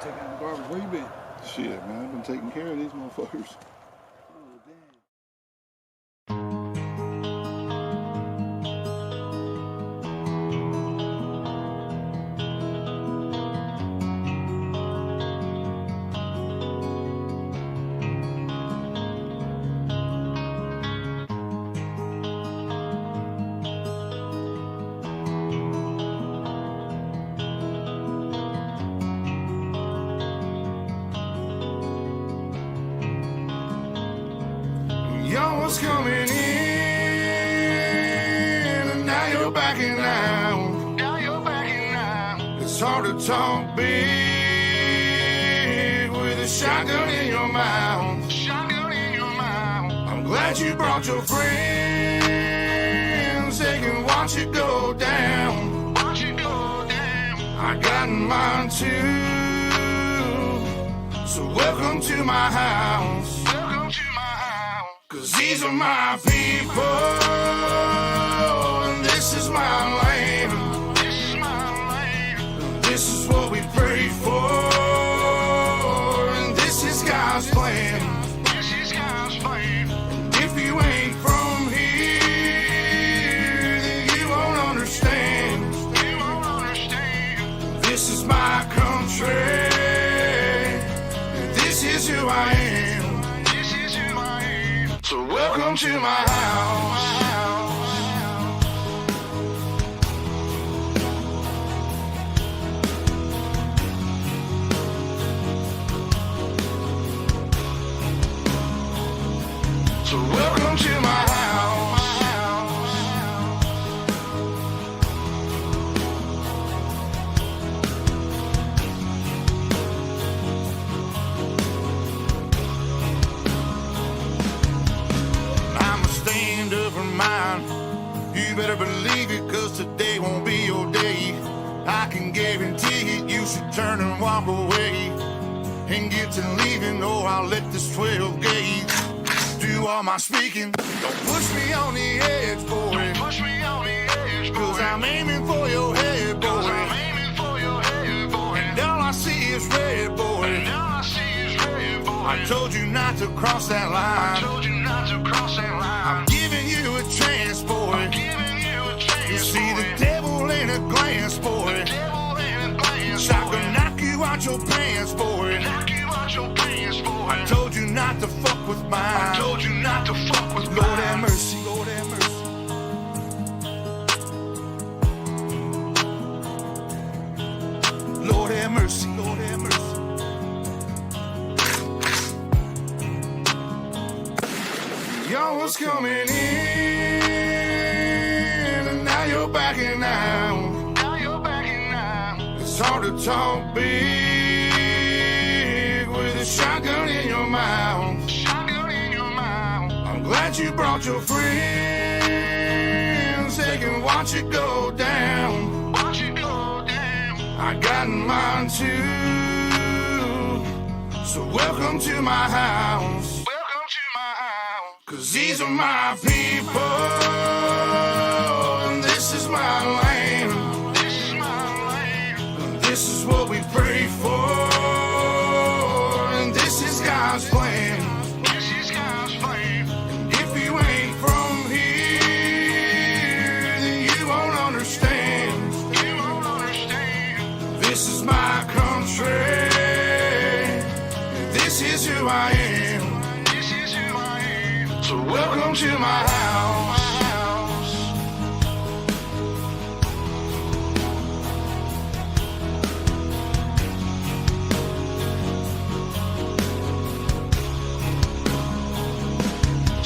taking out the garbage. Where you been? Shit, man, I've been taking care of these motherfuckers. Oh, damn. Y'all was coming in, and now you're backing out. Now you're backing out. It's hard to talk big with a shotgun in your mouth. Shotgun in your mouth. I'm glad you brought your friends. They can watch it go down. Watch it go down. I got mine too. So welcome to my house. Welcome to my house. 'Cause these are my people, and this is my land. This is my land. This is what we pray for, and this is God's plan. This is God's plan. And if you ain't from here, then you won't understand. You won't understand. This is my country, and this is who I am. So welcome to my house. So welcome to my house. You better believe it, 'cause today won't be your day. I can guarantee it, you should turn and walk away and get to leaving, or I'll let this 12 gauge do all my speaking. Don't push me on the edge, boy. Don't push me on the edge, boy. 'Cause I'm aiming for your head, boy. 'Cause I'm aiming for your head, boy. And all I see is red, boy. And all I see is red, boy. I told you not to cross that line. I told you not to cross that line. I'm giving you a chance, boy. I'm giving you a chance, you see boy. The devil in a glance, boy. The devil in a glance, I can knock you out your pants, boy. Knock you out your pants, boy. I told you not to fuck with mine. I told you not to fuck with mine. Lord have mercy. Lord have mercy. Lord have mercy. Lord have mercy. Y'all was coming in, and now you're backing out. Now you're backing out. It's hard to talk big with a shotgun in your mouth. Shotgun in your mouth. I'm glad you brought your friends. They can watch it go down. Watch it go down. I got mine too. So welcome to my house. 'Cause these are my people, and this is my land. This is my land. And this is what we pray for, and this is God's plan. This is God's plan. And if you ain't from here, then you won't understand. You won't understand. This is my country, and this is who I am. So welcome to my house.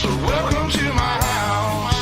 So welcome to my house.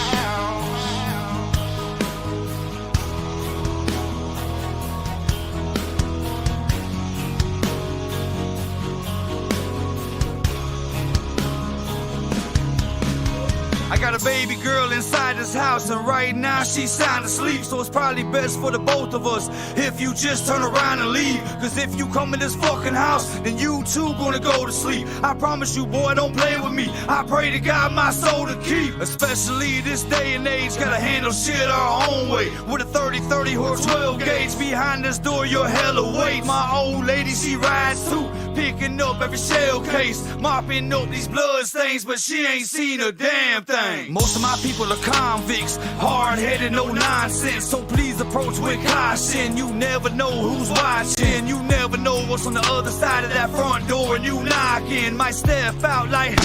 I got a baby girl inside this house, and right now she's sound asleep. So it's probably best for the both of us if you just turn around and leave. Cause if you come in this fucking house, then you too gonna go to sleep. I promise you, boy, don't play with me. I pray to God my soul to keep. Especially this day and age, gotta handle shit our own way. With a 30-30 or 12 gauge behind this door, you're hella weight. My old lady, she rides too, picking up every shell case, mopping up these blood stains, but she ain't seen a damn thing. Most of my people are convicts, hard-headed, no nonsense. So please approach with caution. You never know who's watching. You never know what's on the other side of that front door, and you knocking might step out like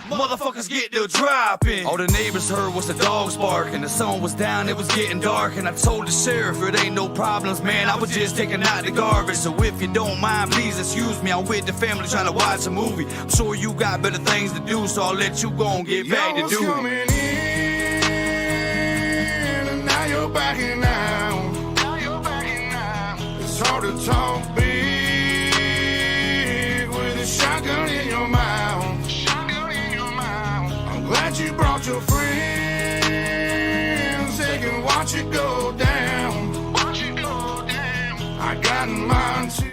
motherfuckers get to dropping. All the neighbors heard was the dogs barking. The sun was down, it was getting dark, and I told the sheriff it ain't no problems, man. I was just taking out the garbage. So if you don't mind, please excuse me. I'm with the family trying to watch a movie. I'm sure you got better things to do, so I'll let you go and get back to do coming it. in, and now you're backing out. It's hard to talk big with a shotgun in your mouth. Glad you brought your friends. They can watch it go down. I got mine too.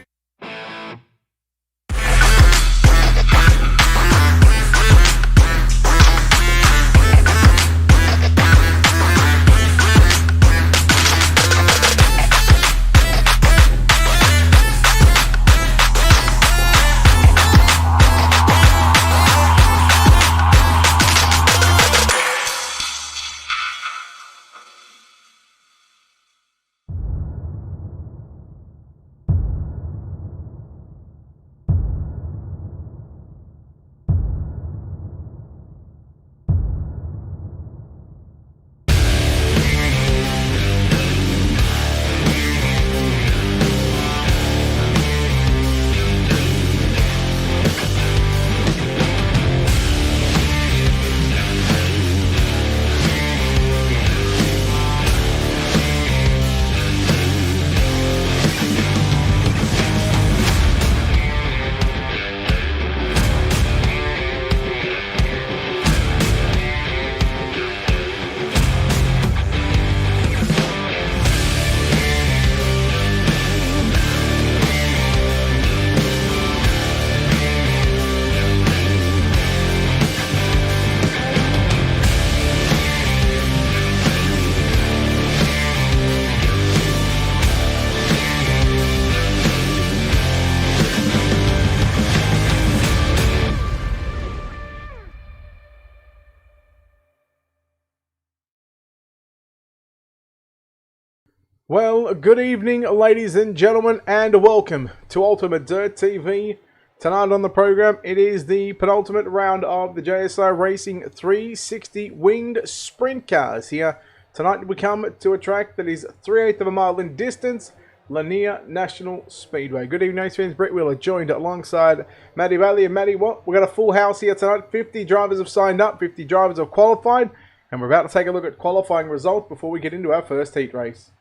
Well, good evening, ladies and gentlemen, and welcome to Ultimate Dirt TV. Tonight on the program, it is the penultimate round of the JSI Racing 360 winged sprint cars. Here tonight we come to a track that is 3/8 of a mile in distance, Lanier National Speedway. Good evening, race fans. Brett Wheeler joined alongside Matty Bailey. And Matty, what? We've got a full house here tonight. 50 drivers have signed up, 50 drivers have qualified, and we're about to take a look at qualifying results before we get into our first heat race.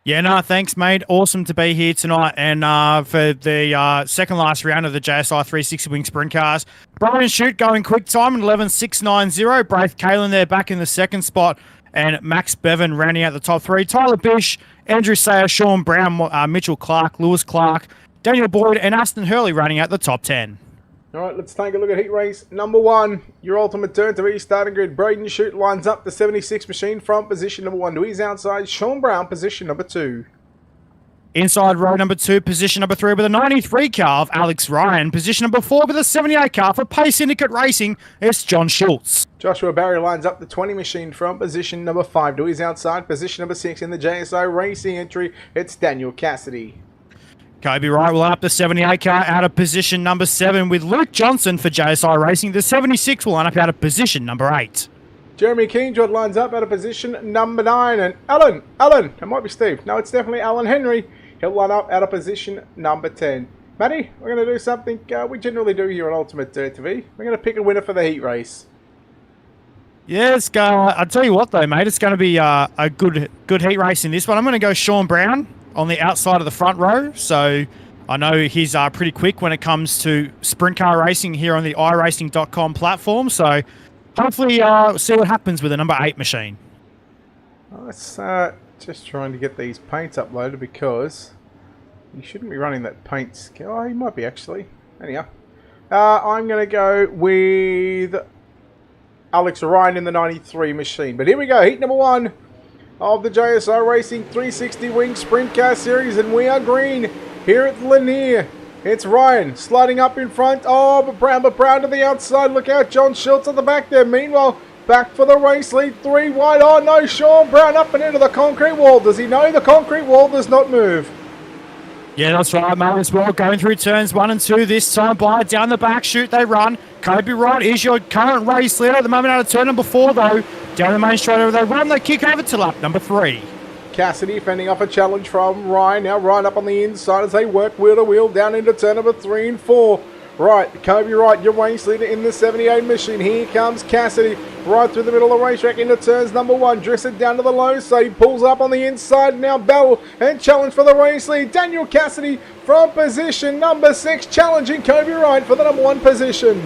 Yeah, no, thanks, mate. Awesome to be here tonight. And for the second last round of the JSI 360 Wing Sprint Cars, Brian Shute going quick time at 11.690. Braith Kalen there back in the second spot. And Max Bevan rounding out the top three. Tyler Bish, Andrew Sayer, Sean Brown, Mitchell Clark, Lewis Clark, Daniel Boyd, and Aston Hurley rounding out the top 10. All right, let's take a look at heat race number 1. Your Ultimate Dirt TV starting grid. Braden Shute lines up the 76 machine from position number 1 to his outside. Sean Brown, position number 2. Inside row number 2, position number 3 with a 93 car of Alex Ryan. Position number 4 with a 78 car for Pace Syndicate Racing, it's John Schultz. Joshua Barry lines up the 20 machine from position number 5 to his outside. Position number 6 in the JSI Racing entry, it's Daniel Cassidy. Kobe Wright will line up the 78 car out of position number 7 with Luke Johnson for JSI Racing. The 76 will line up out of position number 8. Jeremy Keenjord lines up out of position number 9. And Alan, it might be Steve. No, it's definitely Alan Henry. He'll line up out of position number 10. Matty, we're going to do something we generally do here on Ultimate Dirt TV. We're going to pick a winner for the heat race. Yeah, I'll tell you what though, mate. It's going to be a good heat race in this one. I'm going to go Sean Brown on the outside of the front row. So I know he's pretty quick when it comes to sprint car racing here on the iRacing.com platform. So hopefully see what happens with the number 8 machine. Let's just trying to get these paints uploaded because you shouldn't be running that paint skill. Oh, you might be actually. Anyhow, I'm going to go with Alex Ryan in the 93 machine. But here we go, heat number 1 of the JSI Racing 360 Wing Sprint Car Series, and we are green here at Lanier. It's Ryan sliding up in front. Oh, but Brown to the outside. Look out, John Schultz at the back there. Meanwhile, back for the race lead, 3 wide. Oh no, Sean Brown up and into the concrete wall. Does he know the concrete wall does not move? Yeah, that's right, mate, as well. Going through turns 1 and 2 this time by down the back chute they run. Kobe Wright is your current race leader at the moment out of turn number 4, though. Down the main straight over they run, they kick over to lap number 3. Cassidy fending off a challenge from Ryan. Now Ryan up on the inside as they work wheel to wheel down into turn number 3 and 4. Right, Kobe Wright, your race leader in the 78 machine. Here comes Cassidy right through the middle of the racetrack into turns number 1. Drifts it down to the low side. He pulls up on the inside. Now battle and challenge for the race lead. Daniel Cassidy from position number 6, challenging Kobe Wright for the number 1 position.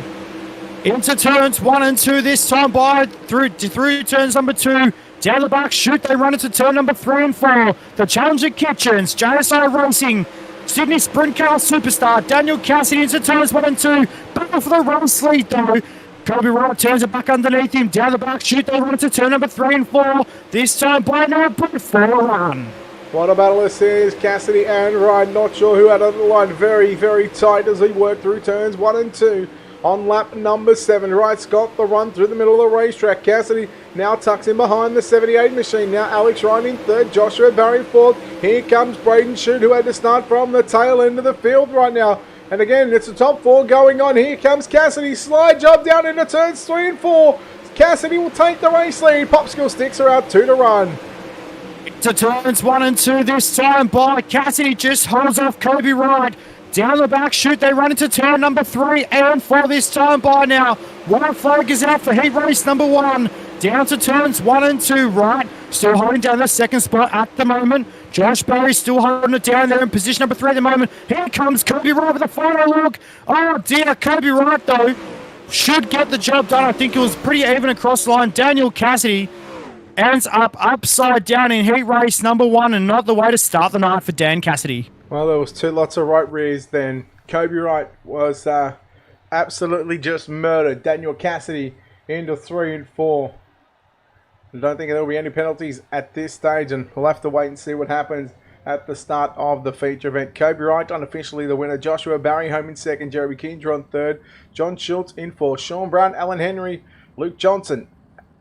Into turns 1 and 2 this time by through turns number 2. Down the back chute, they run into turn number 3 and 4. The Challenger Kitchens, JSI Racing, Sydney Sprint Car Superstar, Daniel Cassidy into turns 1 and 2. Battle for the race lead though. Kobe Wright turns it back underneath him. Down the back chute, they run into turn number 3 and 4. This time by now, but 4 run. What a battle this is. Cassidy and Ryan, not sure who had on the line. Very, very tight as we work through turns 1 and 2. On lap number 7, Wright's got the run through the middle of the racetrack. Cassidy now tucks in behind the 78 machine. Now Alex Ryan in 3rd, Joshua Barry 4th. Here comes Braden Shute, who had to start from the tail end of the field right now. And again, it's the top 4 going on. Here comes Cassidy. Slide job down into turns 3 and 4. Cassidy will take the race lead. Popsicle sticks are out 2 to run. To turns 1 and 2 this time by Cassidy just holds off Kobe Wright. Down the back chute, they run into turn number 3 and 4 this time by now. White flag is out for heat race number 1. Down to turns 1 and 2, right? Still holding down the 2nd spot at the moment. Josh Barry still holding it down there in position number 3 at the moment. Here comes Kobe Wright with a final look. Oh dear, Kobe Wright though should get the job done. I think it was pretty even across the line. Daniel Cassidy ends up upside down in heat race number 1 and not the way to start the night for Dan Cassidy. Well, there was 2 lots of right rears then. Kobe Wright was absolutely just murdered. Daniel Cassidy into 3 and 4. I don't think there will be any penalties at this stage, and we'll have to wait and see what happens at the start of the feature event. Kobe Wright unofficially the winner. Joshua Barry home in 2nd. Jeremy Kinder on 3rd. John Schultz in 4th. Sean Brown, Alan Henry, Luke Johnson,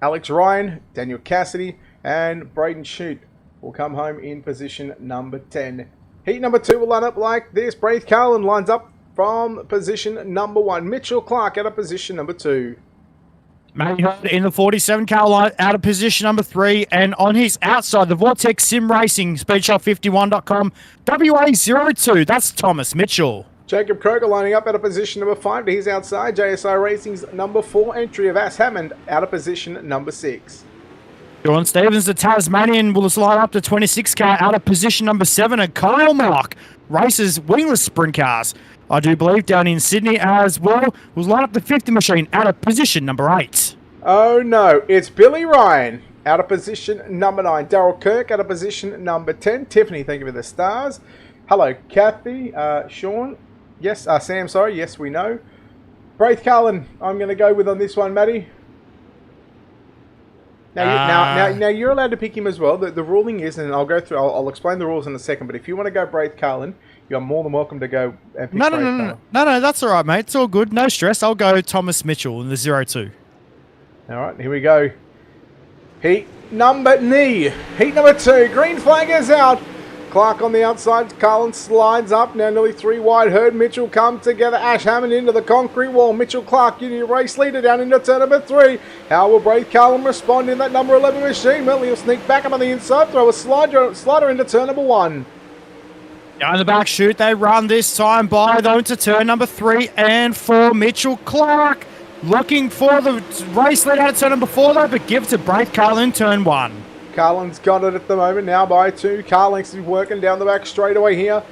Alex Ryan, Daniel Cassidy, and Braden Shute will come home in position number 10. Heat number 2 will line up like this. Braith Carlin lines up from position number 1. Mitchell Clark out of position number 2. Matty Hurd in the 47 car line out of position number 3. And on his outside, the Vortex Sim Racing, speedshot51.com, WA02. That's Thomas Mitchell. Jacob Kroger lining up out of position number 5 to his outside. JSI Racing's number 4 entry of Ass Hammond out of position number 6. John Stevens, the Tasmanian, will slide up to 26 car out of position number 7. And Kyle Mark races wingless sprint cars, I do believe, down in Sydney as well. Will line up the 50 machine out of position number 8. Oh no, it's Billy Ryan out of position number 9. Daryl Kirk out of position number 10. Tiffany, thank you for the stars. Hello, Kathy, Sean. Yes, Sam, sorry. Yes, we know. Braith Carlin, I'm going to go with on this one, Matty. Now, you're allowed to pick him as well. The ruling is, and I'll go through. I'll explain the rules in a second. But if you want to go Braith Carlin, you're more than welcome to go. And pick No, that's all right, mate. It's all good. No stress. I'll go Thomas Mitchell in the 02. All right, here we go. Heat number 2. Green flag is out. Clark on the outside. Carlin slides up. Now nearly 3 wide. Hurd Mitchell come together. Ash Hammond into the concrete wall. Mitchell Clark, your race leader, down into turn number 3. How will Braith Carlin respond in that number 11 machine? Well, he'll sneak back up on the inside. Throw a slider into turn number 1. Down the back chute, they run this time by, though, to turn number 3 and 4. Mitchell Clark looking for the race lead out of turn number 4, though, but give to Braith Carlin turn 1. Carlin's got it at the moment now by 2. Carlin's working down the back straightaway here.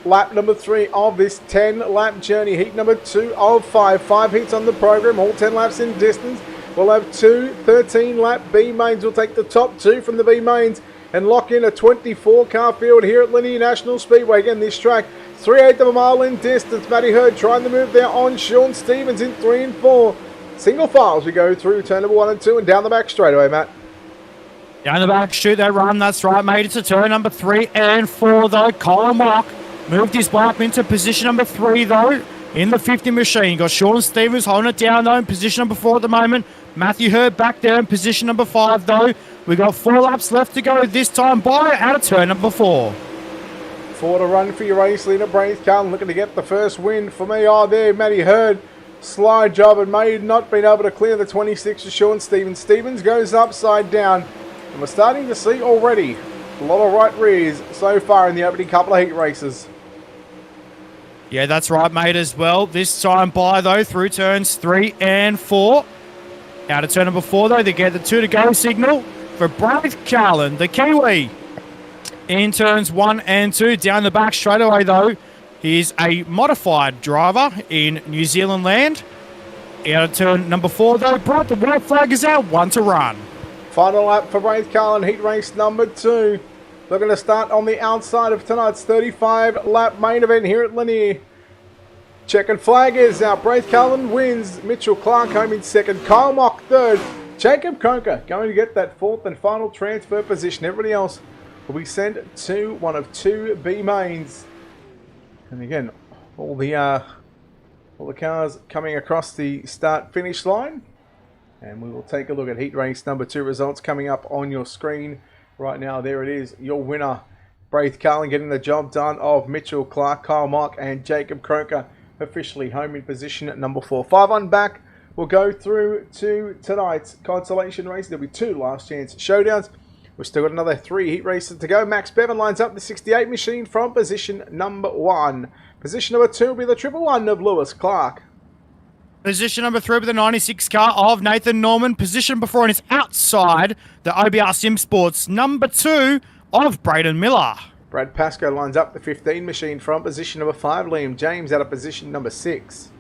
Lap number 3 of this 10-lap journey. Heat number 2 of 5. 5 heats on the program, all 10 laps in distance. We'll have two 13-lap B mains. We'll take the top two from the B mains and lock in a 24-car field here at Lanier National Speedway. Again, this track, 3/8 of a mile in distance. Matty Hurd trying to move there on Sean Stevens in 3 and 4. Single file as we go through turn number 1 and 2 and down the back straightaway, Matt. Down the back, shoot that run. That's right, mate. It's a turn number 3 and 4, though. Colin Mock moved his way up into position number 3, though, in the 50 machine. Got Sean Stevens holding it down, though, in position number 4 at the moment. Matthew Hurd back there in position number 5, though. We got 4 laps left to go this time by out of turn number 4. 4 to run for your race leader, Braith Carlin, looking to get the first win for me. Oh, there, Matty Hurd. Slide job and made, not been able to clear the 26 to Sean Stevens. Stevens goes upside down. And we're starting to see already a lot of right rears so far in the opening couple of heat races. Yeah, that's right, mate, as well. This time by, though, through turns 3 and 4. Out of turn number 4, though, they get the 2 to go signal for Braith Carlin, the Kiwi. In turns 1 and 2, down the back straight away, though, he's a modified driver in New Zealand land. Out of turn number 4, though, brought the white flag is out, 1 to run. Final lap for Braith Carlin, heat race number 2. Looking to start on the outside of tonight's 35-lap main event here at Lanier. Checking flag is out. Braith Carlin wins. Mitchell Clark home in second. Kyle Mock third. Jacob Coker going to get that 4th and final transfer position. Everybody else will be sent to one of 2 B mains. And again, all the cars coming across the start-finish line. And we will take a look at heat race number 2 results coming up on your screen right now. There it is, your winner, Braith Carlin, getting the job done of Mitchell Clark, Kyle Mock, and Jacob Croker, officially home in position at number 4. 5 on back. We'll go through to tonight's consolation race. There'll be 2 last chance showdowns. We've still got another 3 heat races to go. Max Bevan lines up the 68 machine from position number 1. Position number 2 will be the 111 of Lewis Clark. Position number 3 with the 96 car of Nathan Norman. Position number 4 and it's outside the OBR Sim Sports number 2 of Braden Miller. Brad Pascoe lines up the 15 machine from position number 5. Liam James out of position number 6.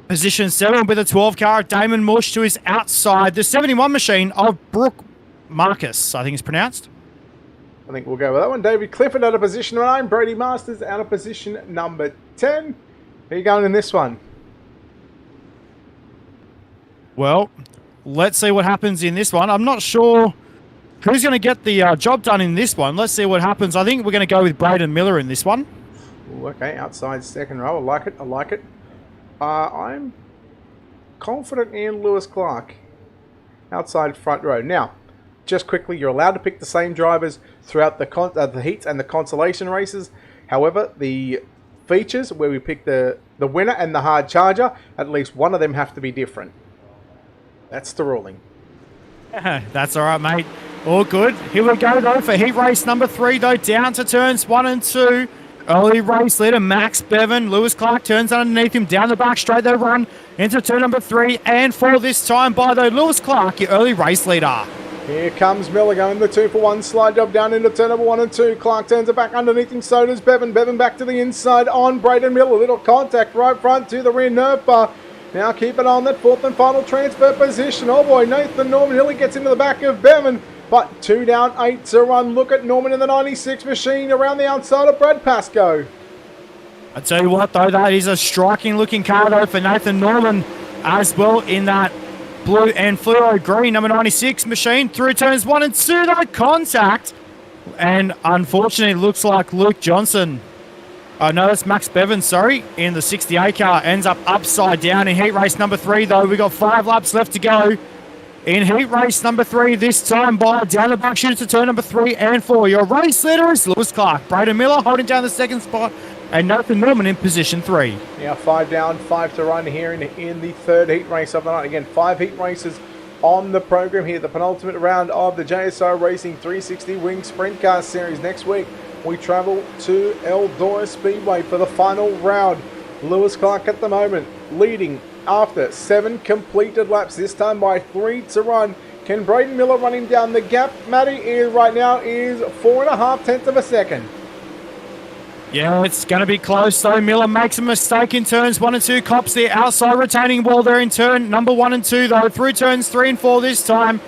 Position 7 with the 12 car of Damon Mush to his outside the 71 machine of Brooke Marcus, I think it's pronounced. I think we'll go with that one. David Clifford out of position number 9. Brady Masters out of position number 10. Who are you going in this one? Well, let's see what happens in this one. I'm not sure who's going to get the job done in this one. Let's see what happens. I think we're going to go with Braden Miller in this one. Ooh, okay, outside second row. I like it. I like it. I'm confident in Lewis Clark. Outside front row. Now, just quickly, you're allowed to pick the same drivers throughout the heats and the consolation races. However, the features where we pick the winner and the hard charger, at least one of them have to be different. That's the ruling. That's all right, mate. All good. Here we go, though, for heat race number 3, though, down to turns 1 and 2. Early race leader, Max Bevan. Lewis Clark turns underneath him, down the back straight, they run into turn number 3 and 4 this time by, though, Lewis Clark, your early race leader. Here comes Miller going the 2-for-1 slide job down into turn number 1 and 2. Clark turns it back underneath him, so does Bevan. Bevan back to the inside on Braden Miller. Little contact right front to the rear nerve bar. Now keep it on that 4th and final transfer position. Oh boy, Nathan Norman Hilly gets into the back of Bevan. But 2 down, 8 to run. Look at Norman in the 96 machine around the outside of Brad Pascoe. I tell you what, though, that is a striking looking car, though, for Nathan Norman as well in that blue and fluoro green number 96 machine. Through turns 1 and 2, though, contact. And unfortunately, it looks like Luke Johnson. Oh, no, that's Max Bevan, sorry, in the 68 car. Ends up upside down in heat race number 3, though. We've got 5 laps left to go. In heat race number 3, this time by down the back chute to turn number 3 and 4. Your race leader is Lewis Clark. Braden Miller holding down the 2nd spot. And Nathan Norman in position 3. Now 5 down, 5 to run here in the 3rd heat race of the night. Again, 5 heat races on the program here. The penultimate round of the JSI Racing 360 Wing Sprint Car Series. Next week, we travel to Eldora Speedway for the final round. Lewis Clark at the moment leading after 7 completed laps, this time by 3 to run. Can Braden Miller run him down the gap? Matty is right now is 4.5 tenths of a second. Yeah, it's going to be close though. Miller makes a mistake in turns 1 and 2. Cops the outside retaining wall there in turn number 1 and 2 though. Through turns 3 and 4 this time.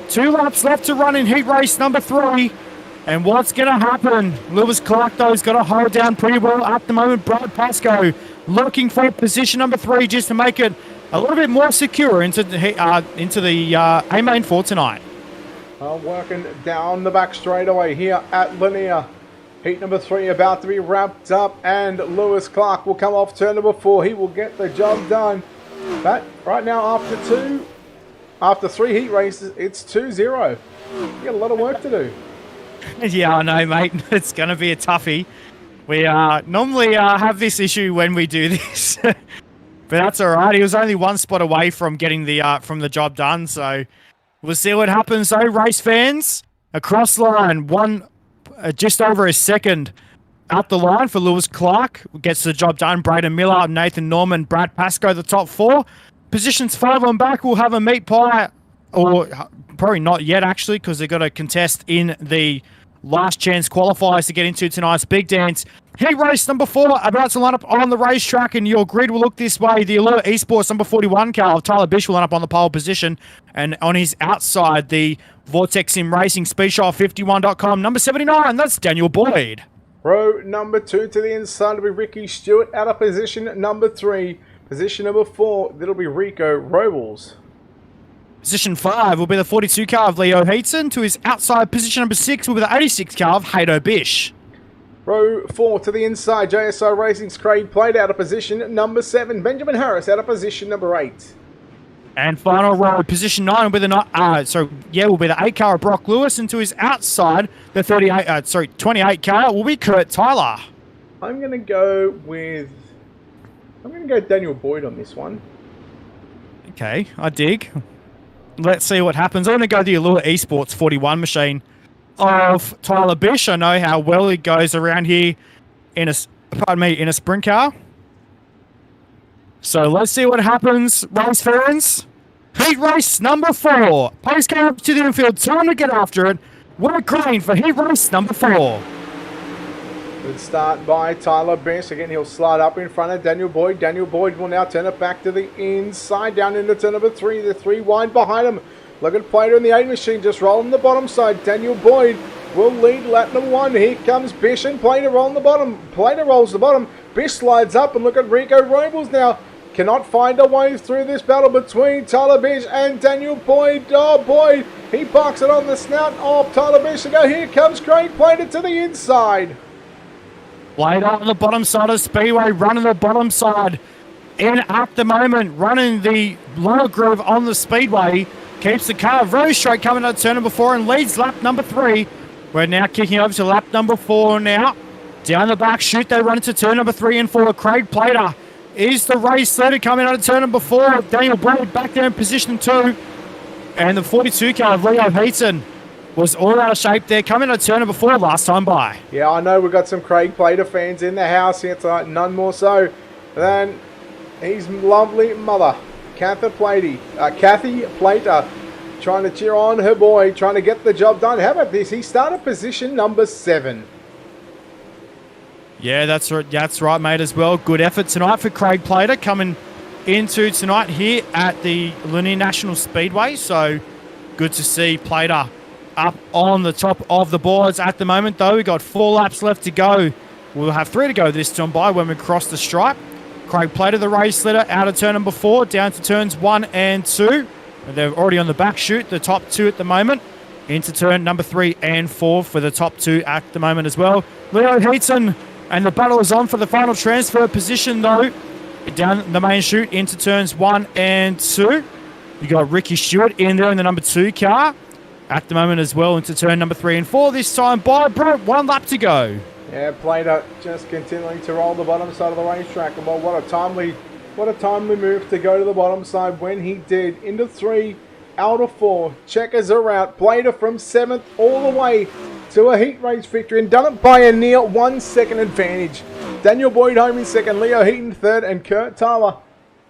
2 laps left to run in heat race number 3. And what's going to happen? Lewis Clark though has got to hold down pretty well at the moment. Brad Pascoe looking for position number 3 just to make it a little bit more secure into the A main for tonight. Working down the back straightaway here at Lanier. Heat number 3 about to be wrapped up, and Lewis Clark will come off turn number 4. He will get the job done. But right now, after 3 heat races, it's 2-0. You got a lot of work to do. Yeah, I know, mate. It's going to be a toughie. We normally have this issue when we do this, but that's all right. He was only 1 spot away from getting the job done, so we'll see what happens. So, race fans, across the line, just over a second up the line for Lewis Clark. Gets the job done. Braden Miller, Nathan Norman, Brad Pascoe, the top 4. Positions 5 on back will have a meat pie, or probably not yet actually, because they've got to contest in the last chance qualifiers to get into tonight's big dance. Heat race number 4 about to line up on the racetrack, and your grid will look this way. The Allure Esports number 41 car of Tyler Bish will line up on the pole position, and on his outside, the Vortex Sim Racing Speedshot51.com number 79. That's Daniel Boyd. Row number 2 to the inside will be Ricky Stewart out of position number 3. Position number 4, that'll be Rico Robles. Position 5 will be the 42 car of Leo Heaton. To his outside, position number 6 will be the 86 car of Hato Bish. Row 4 to the inside, JSI Racing's Craig Plate out of position number 7. Benjamin Harris out of position number 8. And final row, position 9 will be the 8 car of Brock Lewis, and to his outside, the 28 car will be Kurt Tyler. I'm going to go Daniel Boyd on this one. Okay, I dig. Let's see what happens. I'm going to go the Allure Esports 41 machine of Tyler Bish. I know how well he goes around here in a sprint car. So let's see what happens, race fans. Heat race number 4. Pace car up to the infield. Time to get after it. Work green for heat race number 4. Good start by Tyler Bish. Again, he'll slide up in front of Daniel Boyd. Daniel Boyd will now turn it back to the inside, down into turn number 3. The 3 wide behind him. Look at Plater in the 8 machine, just rolling the bottom side. Daniel Boyd will lead lap number 1. Here comes Bish and Plater rolling the bottom. Plater rolls the bottom. Bish slides up, and look at Rico Robles now. Cannot find a way through this battle between Tyler Bish and Daniel Boyd. Oh, Boyd, he parks it on the snout of Tyler Bish. And here comes Craig Plater to the inside. Plater on the bottom side of Speedway, running the bottom side. In at the moment, running the lower groove on the Speedway. Keeps the car very straight coming out of turn number 4 and leads lap number 3. We're now kicking over to lap number 4 now. Down the back chute, they run into turn number 3 and 4. Craig Plater is the race leader coming out of turn number 4. Daniel Boyd back there in position 2. And the 42 car of Leo Heaton was all out of shape there, coming out of turn number 4 last time by. Yeah, I know we've got some Craig Plater fans in the house here tonight, none more so than his lovely mother, Kathy Plater, trying to cheer on her boy, trying to get the job done. How about this? He started position number 7. Yeah, that's right, mate, as well. Good effort tonight for Craig Plater coming into tonight here at the Lanier National Speedway. So good to see Plater up on the top of the boards at the moment, though. We've got 4 laps left to go. We'll have 3 to go this time by when we cross the stripe. Craig Plater, the race leader, out of turn number 4, down to turns 1 and 2. And they're already on the back chute, the top 2 at the moment. Into turn number 3 and 4 for the top 2 at the moment as well. Leo Heaton, and the battle is on for the final transfer position, though. Down the main chute into turns 1 and 2. You got Ricky Stewart in there in the number 2 car at the moment as well, into turn number 3 and 4 this time by Brent. 1 lap to go. Yeah, Plater just continuing to roll the bottom side of the racetrack. Well, what a timely move to go to the bottom side when he did. Into 3, out of 4. Checkers are out. Plater from 7th all the way to a heat race victory, and done it by a near 1 second advantage. Daniel Boyd home in 2nd, Leo Heaton 3rd, and Kurt Tyler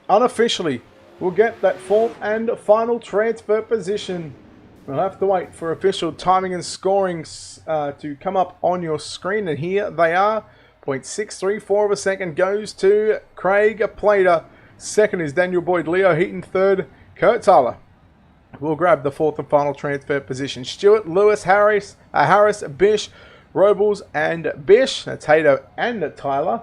unofficially will get that 4th and final transfer position. We'll have to wait for official timing and scoring to come up on your screen, and here they are. 0.634 of a second goes to Craig Plater. Second is Daniel Boyd. Leo Heaton third. Kurt Tyler will grab the fourth and final transfer position. Stewart, Lewis, Harris, Bish, Robles, and Bish. That's Hader and Tyler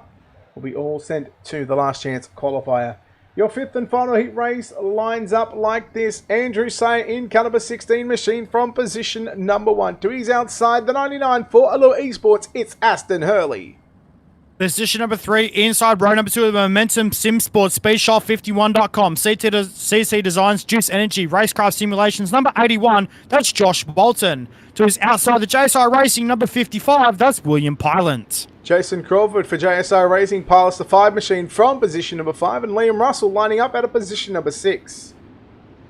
will be all sent to the last chance qualifier. Your fifth and final heat race lines up like this. Andrew Sayer in caliber 16 machine from position number 1. To his outside, the 99 for Allure Esports, it's Aston Hurley. Position number 3, inside row number 2 of the Momentum Sim Sports, SpeedShot51.com, CC Designs, Juice Energy, Racecraft Simulations, number 81, that's Josh Walton. To his outside, the JSI Racing, number 55, that's William Pylant. Jason Crawford for JSI Racing pilots the 5 machine from position number 5, and Liam Russell lining up at a position number 6.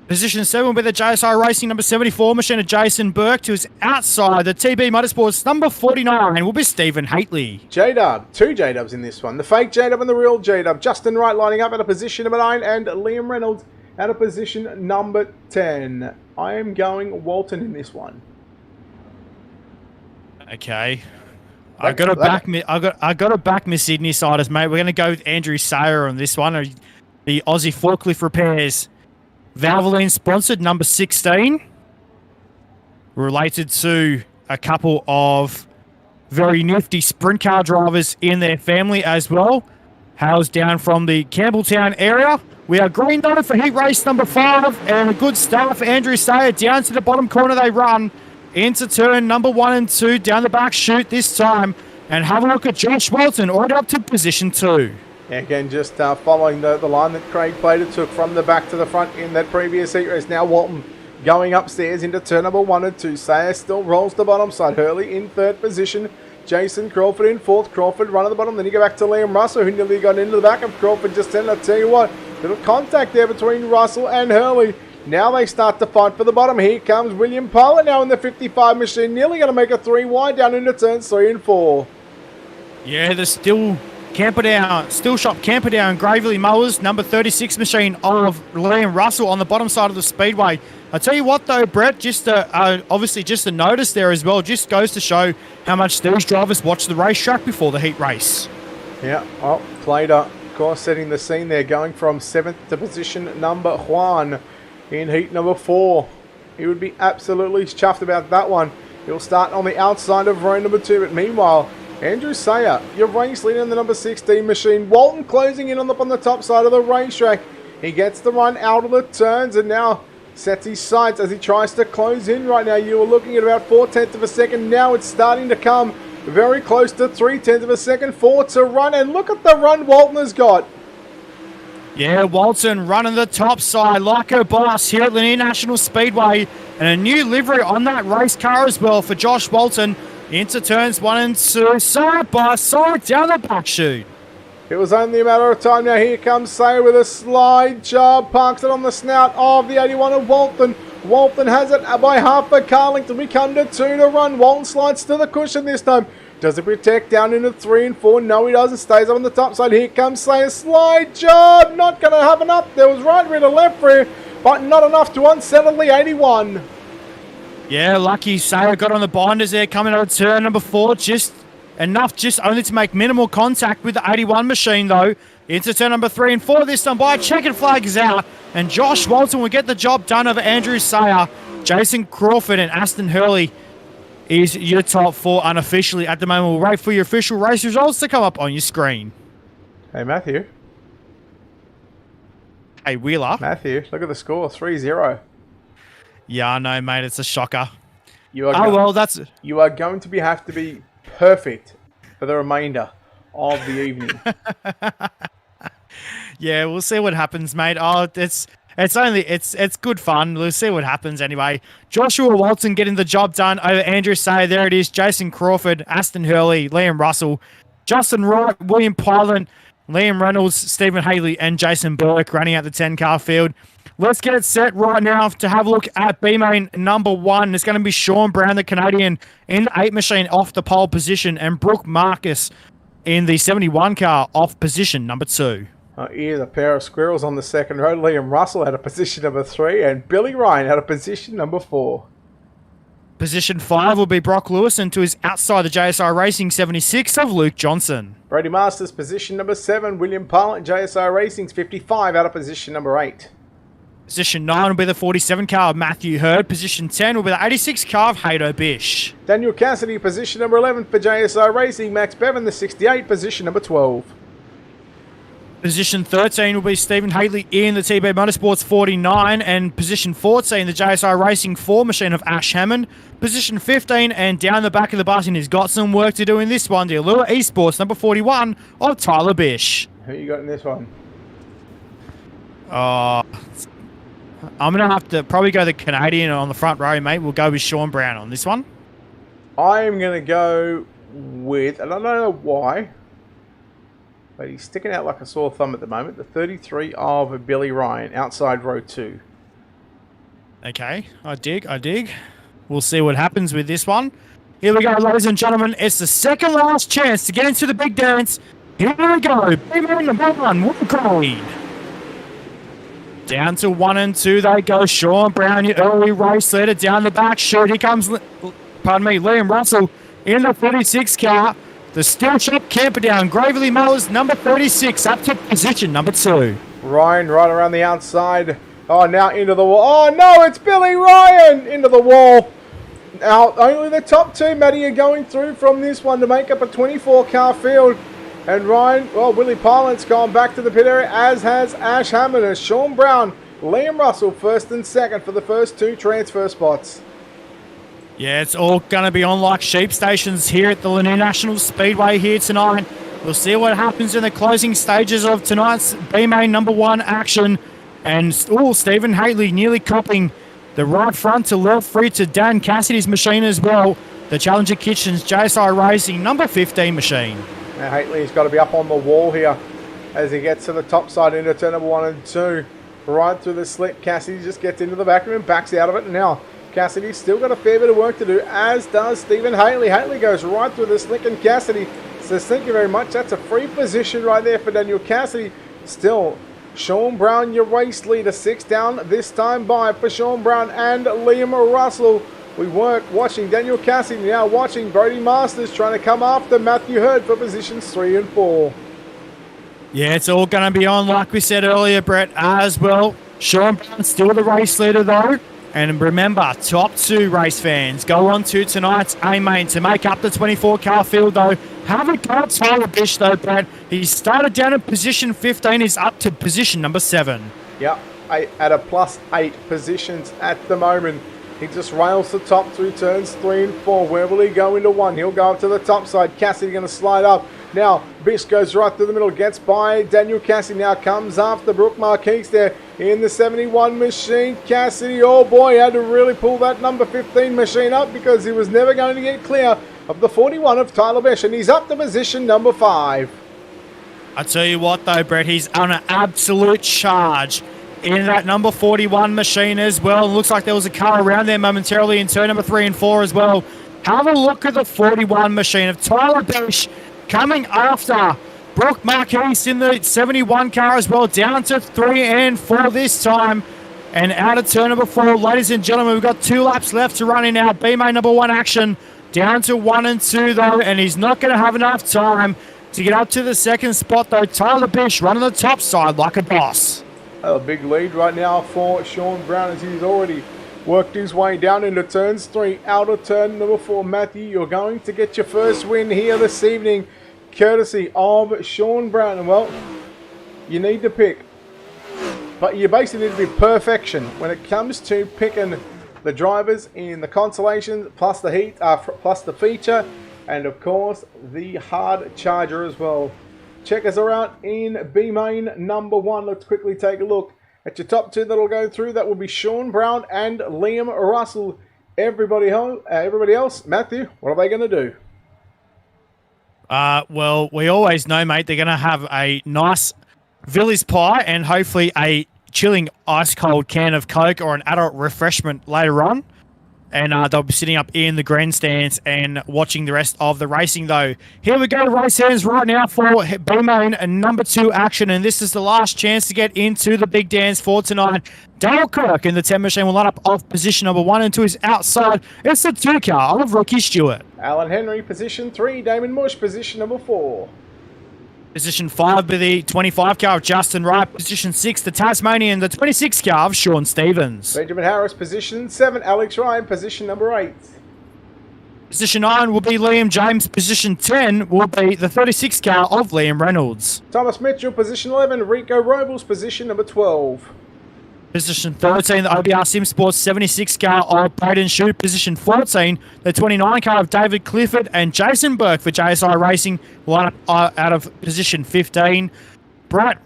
Position 7 will be the JSI Racing number 74 machine of Jason Burke. To his outside, the TB Motorsports number 49 will be Stephen Haitley. J-Dub, 2 J-Dubs in this one. The fake J-Dub and the real J-Dub. Justin Wright lining up at a position number 9, and Liam Reynolds at a position number 10. I am going Walton in this one. Okay. I got to back my Sydney siders, mate. We're going to go with Andrew Sayer on this one. The Aussie Forklift Repairs. Valvoline sponsored, number 16. Related to a couple of very nifty sprint car drivers in their family as well. Hails down from the Campbelltown area. We are green though for heat race number 5. And a good start for Andrew Sayer. Down to the bottom corner they run. Into turn number 1 and 2, down the back chute this time. And have a look at Josh Walton, already up to position 2. Yeah, again, just following the line that Craig Plater took from the back to the front in that previous heat race. Now Walton going upstairs into turn number 1 and 2. Sayer still rolls the bottom side. Hurley in 3rd position. Jason Crawford in 4th. Crawford run at the bottom. Then you go back to Liam Russell, who nearly got into the back of Crawford just then. I'll tell you what, little contact there between Russell and Hurley. Now they start to fight for the bottom. Here comes William Pilot now in the 55 machine. Nearly going to make a 3 wide down into turns 3 and 4. Yeah, there's still Still Shop Camperdown, Gravely Mowers, number 36 machine of Liam Russell on the bottom side of the speedway. I tell you what though, Brett, just obviously just a notice there as well, just goes to show how much these drivers watch the racetrack before the heat race. Yeah, well, Plater, of course, setting the scene there, going from 7th to position number 1 in heat number 4. He would be absolutely chuffed about that one. He'll start on the outside of row number 2, but meanwhile, Andrew Sayer, your race leader in the number 16 machine. Walton closing in on the top side of the racetrack. He gets the run out of the turns and now sets his sights as he tries to close in right now. You were looking at about 4/10 of a second. Now it's starting to come very close to 3/10 of a second. 4 to run, and look at the run Walton has got. Yeah, Walton running the top side like a boss here at Lanier National Speedway. And a new livery on that race car as well for Josh Walton. Into turns 1 and 2, side by side down the back chute. It was only a matter of time now. Here comes Sayer with a slide job. Parks it on the snout of the 81 of Walton. Walton has it by half a car length. We come to 2 to run. Walton slides to the cushion this time. Does it protect down into 3 and 4? No, he doesn't. Stays up on the top side. Here comes Sayer. Slide job. Not going to have enough. There was right rear to left rear, but not enough to unsettle the 81. Yeah, lucky Sayer got on the binders there coming out of turn number 4. Just enough, just only to make minimal contact with the 81 machine though. Into turn number 3 and 4 this time by. Checkered flag is out. And Josh Walton will get the job done over Andrew Sayer. Jason Crawford and Aston Hurley is your top 4 unofficially at the moment. We'll wait for your official race results to come up on your screen. Hey, Matthew. Hey, Wheeler. Matthew, look at the score, 3-0. Yeah, I know, mate. It's a shocker. You are You are going to have to be perfect for the remainder of the evening. Yeah, we'll see what happens, mate. Oh, it's good fun. We'll see what happens anyway. Joshua Walton getting the job done over Andrew Sayer. There it is. Jason Crawford, Aston Hurley, Liam Russell, Justin Wright, William Pylant, Liam Reynolds, Stephen Haley, and Jason Burke running out the 10-car field. Let's get it set right now to have a look at B-Main number 1. It's going to be Sean Brown, the Canadian, in the 8 machine off the pole position, and Brooke Marcus in the 71 car off position number 2. Here's a pair of squirrels on the second row. Liam Russell had a position number 3, and Billy Ryan had a position number 4. Position 5 will be Brock Lewis, and to his outside the JSI Racing 76 of Luke Johnson. Brady Masters, position number 7. William Parlett, JSI Racing's 55 out of position number 8. Position 9 will be the 47 car of Matthew Hurd. Position 10 will be the 86 car of Hato Bish. Daniel Cassidy, position number 11 for JSI Racing. Max Bevan, the 68, position number 12. Position 13 will be Stephen Haley in the TB Motorsports 49, and position 14, the JSI Racing 4 machine of Ash Hammond. Position 15, and down the back of the bus, and he's got some work to do in this one, the Allure Esports number 41 of Tyler Bish. Who you got in this one? I'm going to have to probably go the Canadian on the front row, mate. We'll go with Sean Brown on this one. I'm going to go with, and I don't know why, but he's sticking out like a sore thumb at the moment, the 33 of Billy Ryan, outside row 2. Okay, I dig. We'll see what happens with this one. Here we go, ladies and gentlemen. It's the second last chance to get into the big dance. Here we go. B-man number 1, Woodgreen. Down to 1 and 2 they go. Sean Brown, your early race leader, down the back. Shoot, here comes, Liam Russell in the 36 car. The Steel Shop Camperdown, Gravely Mowers, number 36, up to position number 2. Ryan right around the outside. Oh, now into the wall. Oh, no, it's Billy Ryan into the wall. Now, only the top 2, Matty, are going through from this one to make up a 24-car field. And Ryan, well, Willie Parlett's gone back to the pit area, as has Ash Hammond, as Sean Brown, Liam Russell, first and second for the first 2 transfer spots. Yeah, it's all going to be on like sheep stations here at the Lanier National Speedway here tonight. We'll see what happens in the closing stages of tonight's B-Main number 1 action. And, Stephen Haley nearly copying the right front to left free to Dan Cassidy's machine as well. The Challenger Kitchens JSI Racing number 15 machine. Now, Haley's got to be up on the wall here as he gets to the top side into turn number 1 and 2. Right through the slick, Cassidy just gets into the back of him and backs out of it. And now Cassidy's still got a fair bit of work to do, as does Stephen Haley. Haley goes right through the slick, and Cassidy says, thank you very much. That's a free position right there for Daniel Cassidy. Still, Sean Brown, your race leader, 6 down this time by for Sean Brown and Liam Russell. We weren't watching Daniel Cassidy, now watching Brody Masters trying to come after Matthew Hurd for positions 3 and 4. Yeah, it's all going to be on, like we said earlier, Brett, as well. Sean Brown still the race leader, though. And remember, top 2 race fans, go on to tonight's A-Main to make up the 24-car field, though. Have a go at Tyler Bish, though, Brad. He started down at position 15. He's up to position number 7. Yep, at a +8 positions at the moment. He just rails the top through turns 3 and 4. Where will he go into 1? He'll go up to the top side. Cassidy going to slide up. Now, Bish goes right through the middle, gets by Daniel Cassidy. Now comes after Brooke Marquise there in the 71 machine. Cassidy, oh boy, had to really pull that number 15 machine up because he was never going to get clear of the 41 of Tyler Bish, and he's up to position number 5. I tell you what, though, Brett, he's on an absolute charge in that number 41 machine as well. It looks like there was a car around there momentarily in turn number 3 and 4 as well. Have a look at the 41 machine of Tyler Bish coming after Brooke Marquise in the 71 car as well, down to 3 and 4 this time. And out of turn number 4, ladies and gentlemen, we've got 2 laps left to run in our B-Main number 1 action. Down to 1 and 2, though, and he's not going to have enough time to get up to the second spot, though. Tyler Bish running the top side like a boss. A big lead right now for Sean Brown as he's already worked his way down into turns 3. Out of turn number 4, Matthew, you're going to get your first win here this evening, courtesy of Sean Brown. And, well, you need to pick, but you basically need to be perfection when it comes to picking the drivers in the consolations, plus the heat, plus the feature, and of course the hard charger as well. Check us out in B-Main number 1. Let's quickly take a look at your top 2 that'll go through. That will be Sean Brown and Liam Russell. Everybody else, Matthew, what are they going to do? Well, we always know, mate, they're going to have a nice Villiers pie and hopefully a chilling ice-cold can of Coke or an adult refreshment later on. And they'll be sitting up in the grandstands and watching the rest of the racing, though. Here we go, race hands right now for B-Main and number 2 action. And this is the last chance to get into the big dance for tonight. Dale Kirk in the 10 machine will line up off position number 1 and 2 is outside. It's the 2 car of Ricky Stewart. Alan Henry, position 3. Damon Mush, position number 4. Position 5 be the 25 car of Justin Wright. Position 6, the Tasmanian, the 26 car of Sean Stevens. Benjamin Harris, position 7. Alex Ryan, position number 8. Position 9 will be Liam James. Position 10 will be the 36 car of Liam Reynolds. Thomas Mitchell, position 11. Rico Robles, position number 12. Position 13, the OBR Sim Sports 76 car of Braden Shute. Position 14, the 29 car of David Clifford and Jason Burke for JSI Racing. Line up out of position 15. Brett,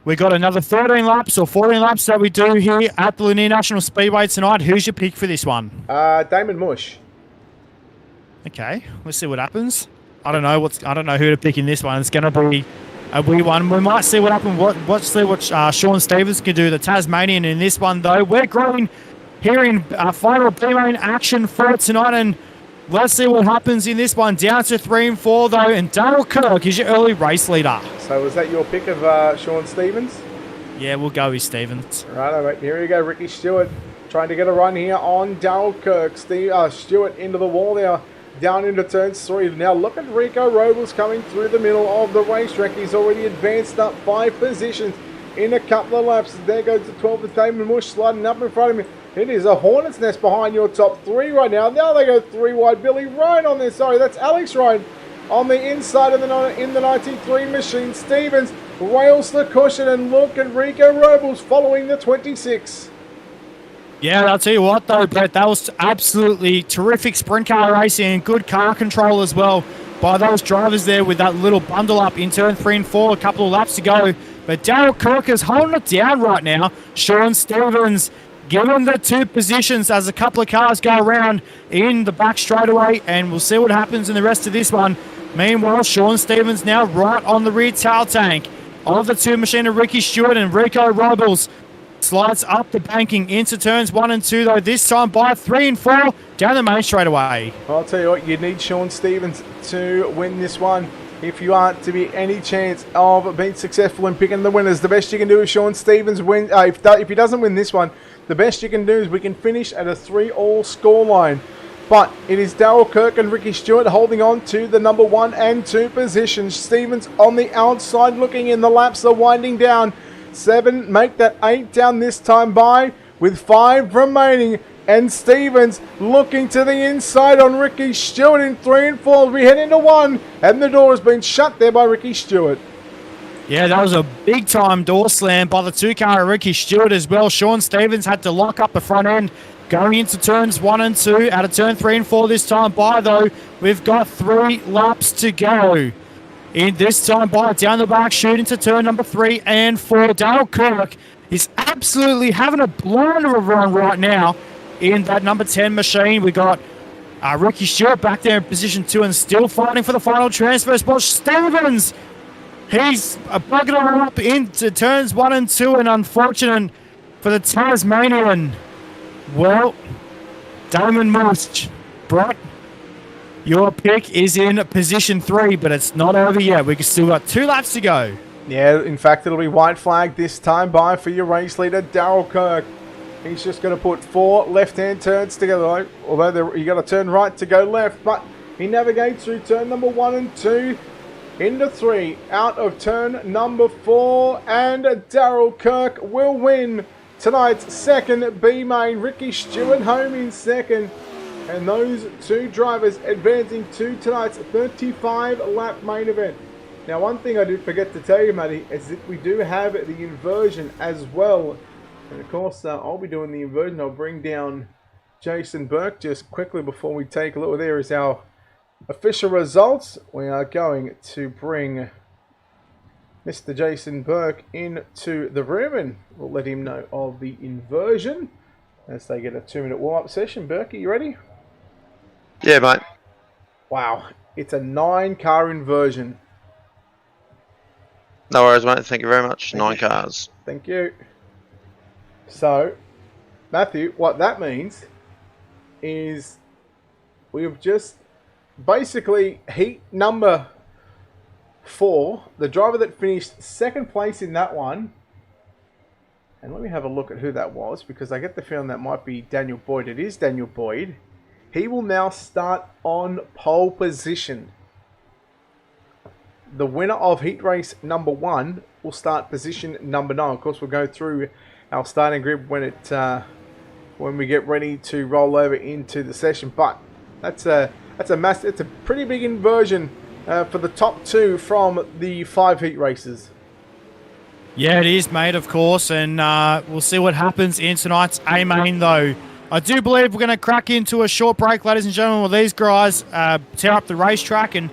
we got another 13 laps or 14 laps that we do here at the Lanier National Speedway tonight. Who's your pick for this one? Damon Mush. Okay, let's see what happens. I don't know who to pick in this one. It's going to be a weird one. We might see what happens. Let's see what Sean Stevens can do. The Tasmanian in this one, though. We're growing here in final B-Main action for tonight, and let's see what happens in this one. Down to 3 and 4, though, and Dale Kirk is your early race leader. So was that your pick of Sean Stevens? Yeah, we'll go with Stevens. Right, mate. Here you go. Ricky Stewart trying to get a run here on Dale Kirk. Stewart into the wall there. Down into turns 3. Now look at Rico Robles coming through the middle of the racetrack. He's already advanced up 5 positions in a couple of laps. There goes the 12 with Damon Mush sliding up in front of him. It is a hornet's nest behind your top 3 right now. Now they go 3 wide. Billy Ryan on there. Sorry, that's Alex Ryan on the inside of in the 93 machine. Stevens rails the cushion, and look at Rico Robles following the 26. Yeah, I'll tell you what, though, Brett, that was absolutely terrific sprint car racing and good car control as well by those drivers there with that little bundle up in turn 3 and 4, a couple of laps to go. But Darryl Kirk is holding it down right now. Sean Stevens given the 2 positions as a couple of cars go around in the back straightaway, and we'll see what happens in the rest of this one. Meanwhile, Sean Stevens now right on the rear tail tank of the 2 machine of Ricky Stewart, and Rico Robles slides up the banking into turns 1 and 2, though this time by 3 and 4 down the main straightaway. I'll tell you what, you need Sean Stevens to win this one if you aren't to be any chance of being successful in picking the winners. The best you can do is Sean Stevens win. If he doesn't win this one, the best you can do is we can finish at a 3-all scoreline. But it is Darryl Kirk and Ricky Stewart holding on to the number 1 and 2 positions. Stevens on the outside looking in. The laps are winding down. 7, make that 8 down this time by with 5 remaining, and Stevens looking to the inside on Ricky Stewart in 3 and 4. We head into 1, and the door has been shut there by Ricky Stewart. Yeah, that was a big time door slam by the 2 car of Ricky Stewart as well. Sean Stevens had to lock up the front end going into turns 1 and 2. Out of turn 3 and 4 this time by, though, we've got 3 laps to go. In this time by down the back, shooting to turn number 3 and 4. Dale Kirk is absolutely having a blinder of a run right now in that number 10 machine. We got Ricky Stewart back there in position 2 and still fighting for the final transfer spot. Stevens, he's bugging on up into turns 1 and 2, and unfortunate for the Tasmanian. Well, Damon Mush, Brett, your pick is in position 3, but it's not over yet. We've still got 2 laps to go. Yeah, in fact, it'll be white flag this time by for your race leader, Darryl Kirk. He's just going to put 4 left-hand turns together, although you got to turn right to go left, but he navigates through turn number 1 and 2 into 3, out of turn number 4, and Darryl Kirk will win tonight's 2nd B-Main. Ricky Stewart home in 2nd. And those 2 drivers advancing to tonight's 35-lap main event. Now, one thing I did forget to tell you, Matty, is that we do have the inversion as well. And of course, I'll be doing the inversion. I'll bring down Jason Burke just quickly before we take a look. There is our official results. We are going to bring Mr. Jason Burke into the room, and we'll let him know of the inversion as they get a 2-minute warm-up session. Burke, are you ready? Yeah, mate. Wow, it's a 9-car inversion. No worries, mate. Thank you very much. 9 cars. Thank you. So, Matthew, what that means is we've just basically heat number 4, the driver that finished second place in that one, and let me have a look at who that was, because I get the feeling that might be Daniel Boyd. It is Daniel Boyd. He will now start on pole position. The winner of heat race number 1 will start position number 9. Of course, we'll go through our starting grid when we get ready to roll over into the session. But it's a pretty big inversion for the top 2 from the 5 heat races. Yeah, it is, mate, of course, and we'll see what happens in tonight's A-Main, though. I do believe we're going to crack into a short break, ladies and gentlemen, while these guys tear up the racetrack and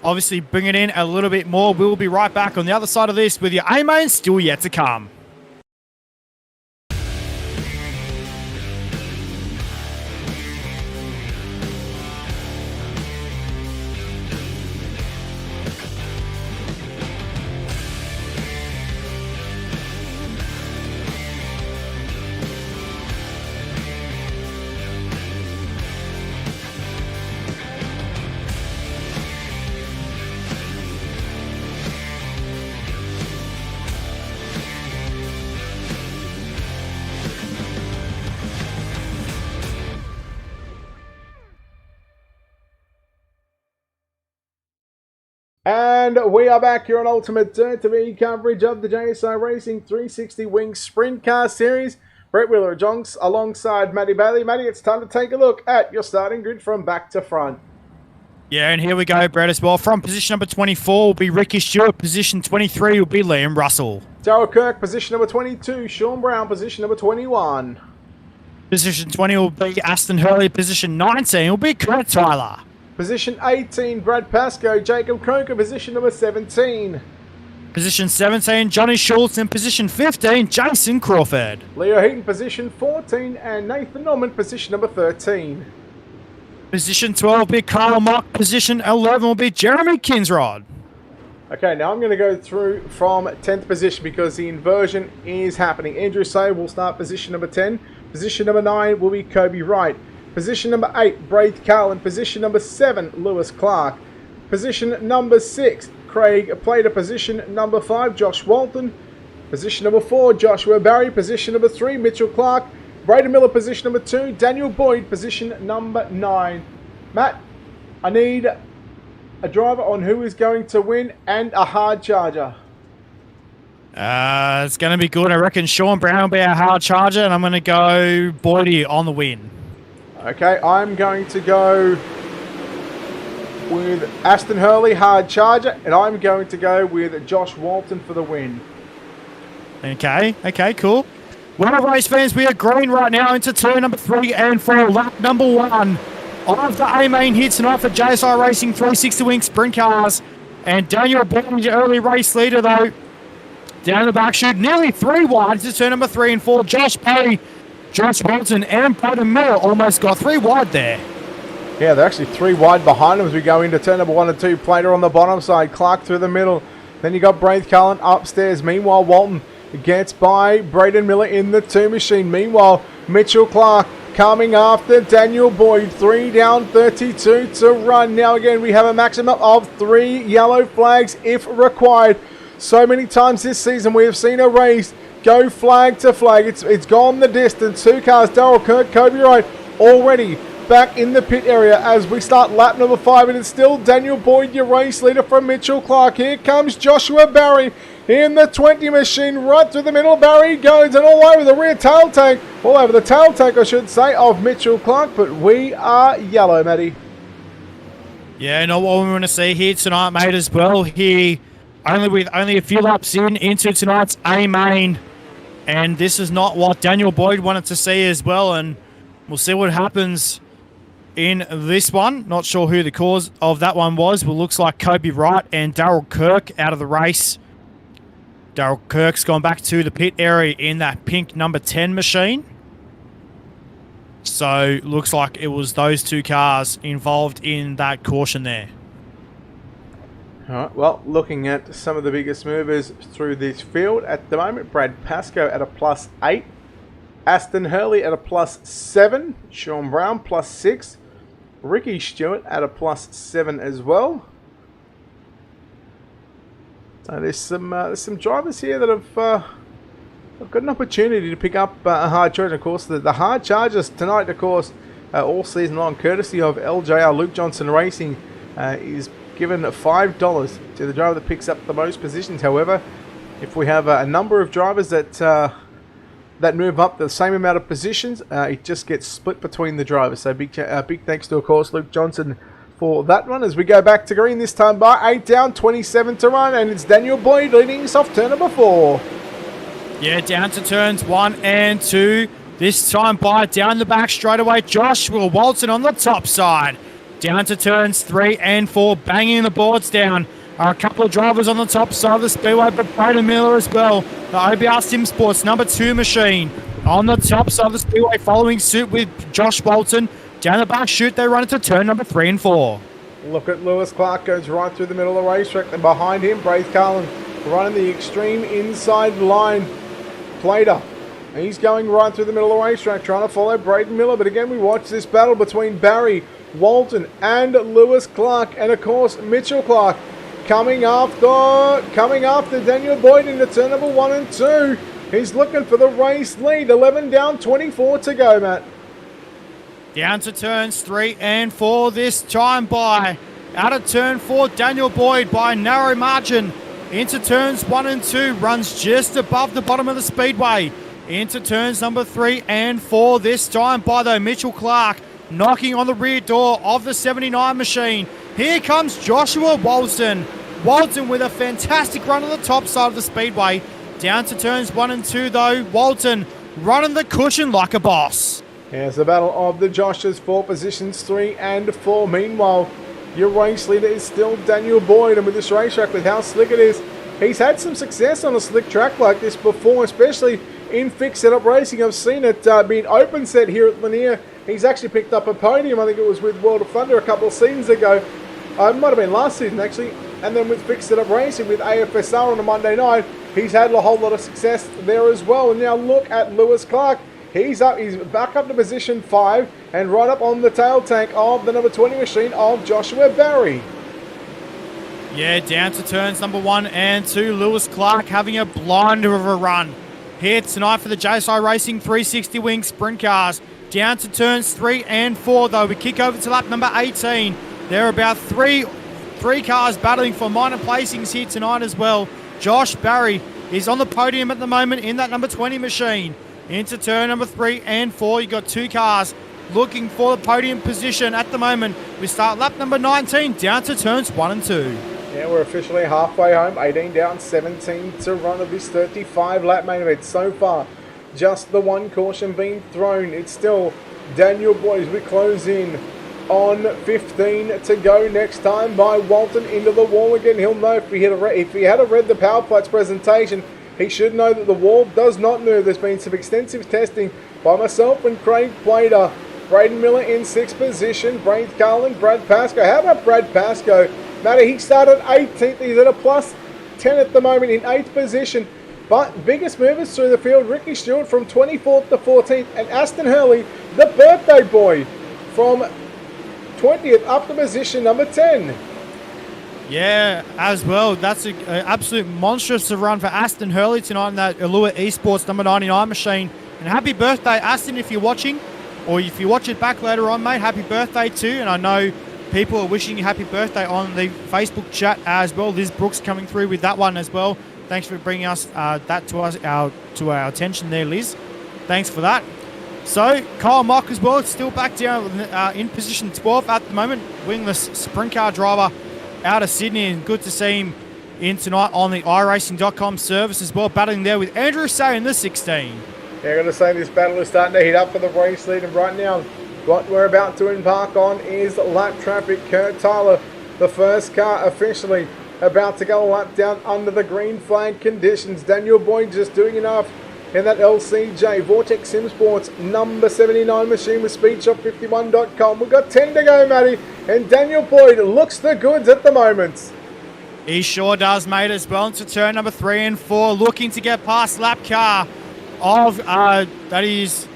obviously bring it in a little bit more. We'll be right back on the other side of this with your A-Main still yet to come. And we are back here on UltimateDirtTV coverage of the JSI Racing 360 Wing Sprint Car Series. Brett Wheeler Jonks alongside Matty Bailey. Matty, it's time to take a look at your starting grid from back to front. Yeah, and here we go, Brett, as well. From position number 24 will be Ricky Stewart. Position 23 will be Liam Russell. Darryl Kirk, position number 22. Sean Brown, position number 21. Position 20 will be Aston Hurley. Position 19 will be Kurt Tyler. Position 18, Brad Pascoe. Jacob Coker, position number 17. Position 17, Johnny Schultz. And position 15, Jason Crawford. Leo Heaton, position 14. And Nathan Norman, position number 13. Position 12 will be Kyle Mock. Position 11 will be Jeremy Kinsrod. Okay, now I'm going to go through from 10th position because the inversion is happening. Andrew Say will start position number 10. Position number 9 will be Kobe Wright. Position number 8, Braith Carlin. Position number 7, Lewis Clark. Position number 6, Craig Plater. Position number 5, Josh Walton. Position number 4, Joshua Barry. Position number 3, Mitchell Clark. Braden Miller, position number 2. Daniel Boyd, position number 9. Matt, I need a driver on who is going to win and a hard charger. It's going to be good. I reckon Sean Brown will be our hard charger, and I'm going to go Boydie on the win. Okay, I'm going to go with Aston Hurley, hard charger, and I'm going to go with Josh Walton for the win. Okay, cool. Well, race fans, we are green right now into turn number 3 and 4, lap number 1 of the A-Main here tonight for JSI Racing 360 Wing Sprint Cars. And Daniel Boyd, the early race leader, though, down the back chute, nearly 3 wide into turn number 3 and 4. Josh Perry, Josh Holton, and Braden Miller almost got 3 wide there. Yeah, they're actually 3 wide behind them as we go into turn number 1 and 2. Plater on the bottom side, Clark through the middle. Then you got Braith Cullen upstairs. Meanwhile, Walton gets by Braden Miller in the 2 machine. Meanwhile, Mitchell Clark coming after Daniel Boyd. 3 down, 32 to run. Now again, we have a maximum of 3 yellow flags if required. So many times this season we have seen a race go flag to flag. It's gone the distance. 2 cars, Darryl Kirk, Kobe Wright, already back in the pit area as we start lap number 5. And it's still Daniel Boyd, your race leader from Mitchell Clark. Here comes Joshua Barry in the 20 machine, right through the middle. Barry goes and all over the rear tail tank, all over the tail tank, I should say, of Mitchell Clark. But we are yellow, Matty. Yeah, you know what we want to see here tonight, mate, as well. Here, only a few laps into tonight's A-Main. And this is not what Daniel Boyd wanted to see as well. And we'll see what happens in this one. Not sure who the cause of that one was, but looks like Kobe Wright and Darryl Kirk out of the race. Darryl Kirk's gone back to the pit area in that pink number 10 machine. So looks like it was those 2 cars involved in that caution there. All right, well, looking at some of the biggest movers through this field at the moment, Brad Pascoe at a +8. Aston Hurley at a +7. Sean Brown +6. Ricky Stewart at a +7 as well. So there's some drivers here that have got an opportunity to pick up a hard charge. Of course, the hard charges tonight, of course, all season long, courtesy of LJR Luke Johnson Racing, is given $5 to the driver that picks up the most positions. However, if we have a number of drivers that move up the same amount of positions, it just gets split between the drivers. So big thanks to, of course, Luke Johnson for that one. As we go back to green this time by 8 down, 27 to run, and it's Daniel Boyd leading us off turn number 4. Yeah, down to turns 1 and 2. This time by down the back straight away, Joshua Walton on the top side. Down to turns 3 and 4, banging the boards down. Are a couple of drivers on the top side of the speedway, but Braden Miller as well. The OBR Sim Sports number 2 machine on the top side of the speedway, following suit with Josh Walton. Down the back chute, they run into turn number 3 and 4. Look at Lewis Clark, goes right through the middle of the racetrack, and behind him, Braith Carlin running the extreme inside line. Plater, he's going right through the middle of the racetrack, trying to follow Braden Miller. But again, we watch this battle between Barry Walton and Lewis Clark, and of course Mitchell Clark coming after Daniel Boyd into turn number 1 and 2. He's looking for the race lead. 11 down, 24 to go, Matt. Down to turns 3 and 4 this time by out of turn 4, Daniel Boyd by a narrow margin. Into turns 1 and 2, runs just above the bottom of the speedway. Into turns number 3 and 4 this time by though Mitchell Clark, knocking on the rear door of the 79 machine. Here comes Joshua Walton. Walton with a fantastic run on the top side of the speedway. Down to turns 1 and 2 though, Walton running the cushion like a boss. Here's the battle of the Joshes for positions 3 and 4. Meanwhile, your race leader is still Daniel Boyd, and with this racetrack, with how slick it is, he's had some success on a slick track like this before, especially in fixed setup racing. I've seen it being open set here at Lanier. He's actually picked up a podium. I think it was with World of Thunder a couple of seasons ago. It might have been last season actually. And then with fixed setup racing with AFSR on a Monday night, he's had a whole lot of success there as well. And now look at Lewis Clark. He's back up to position 5 and right up on the tail tank of the number 20 machine of Joshua Barry. Yeah, down to turns number 1 and 2. Lewis Clark having a blinder of a run here tonight for the JSI Racing 360 Wing Sprint Cars. Down to turns 3 and 4 though. We kick over to lap number 18. There are about three cars battling for minor placings here tonight as well. Josh Barry is on the podium at the moment in that number 20 machine. Into turn number 3 and 4, you got 2 cars looking for the podium position at the moment. We start lap number 19 down to turns 1 and 2. Yeah, we're officially halfway home. 18 down, 17 to run of this 35-lap main event. So far, just the one caution being thrown. It's still Daniel Boyd as we close in on 15 to go. Next time by Walton into the wall again. He'll know if he had read the power plates presentation, he should know that the wall does not move. There's been some extensive testing by myself and Craig Plater. Braden Miller in 6th position. Braith Carlin, Brad Pascoe. How about Brad Pascoe? Matty, he started 18th. He's at a +10 at the moment in 8th position. But biggest movers through the field, Ricky Stewart from 24th to 14th. And Aston Hurley, the birthday boy, from 20th up to position number 10. Yeah, as well. That's an absolute monstrous run for Aston Hurley tonight in that Allure Esports number 99 machine. And happy birthday, Aston, if you're watching. Or if you watch it back later on, mate, happy birthday too. And I know people are wishing you happy birthday on the Facebook chat as well. Liz Brooks coming through with that one as well. Thanks for bringing us that to us, to our attention there, Liz. Thanks for that. So, Kyle Mock as well, still back down in position 12 at the moment. Wingless sprint car driver out of Sydney, and good to see him in tonight on the iRacing.com service as well, battling there with Andrew Say in the 16. They're going to say this battle is starting to heat up for the race lead, and right now what we're about to embark on is lap traffic. Kurt Tyler, the first car officially about to go a lap down under the green flag conditions. Daniel Boyd just doing enough in that LCJ Vortex Sim Sports number 79 machine with SpeedShop51.com. We've got 10 to go, Matty, and Daniel Boyd looks the goods at the moment. He sure does, mate, as well. Into turn number 3 and 4, looking to get past lap car of, that is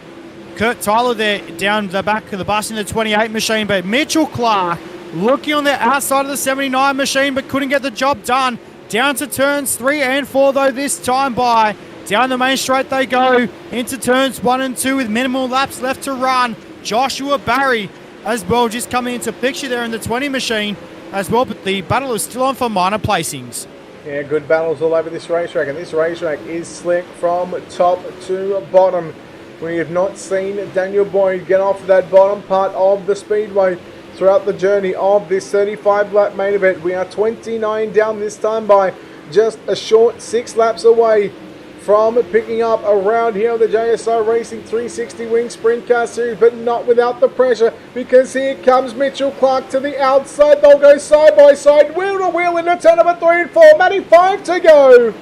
Kurt Tyler there down the back of the bus in the 28 machine, but Mitchell Clark looking on the outside of the 79 machine, but couldn't get the job done. Down to turns 3 and 4, though, this time by. Down the main straight they go into turns 1 and 2 with minimal laps left to run. Joshua Barry as well just coming into picture there in the 20 machine as well, but the battle is still on for minor placings. Yeah, good battles all over this racetrack, and this racetrack is slick from top to bottom. We have not seen Daniel Boyd get off that bottom part of the speedway throughout the journey of this 35-lap main event. We are 29 down this time by, just a short 6 laps away from picking up around here on the JSI Racing 360 Wing Sprint Car Series, but not without the pressure, because here comes Mitchell Clark to the outside. They'll go side by side, wheel to wheel into turn number 3 and 4. Matty, 5 to go.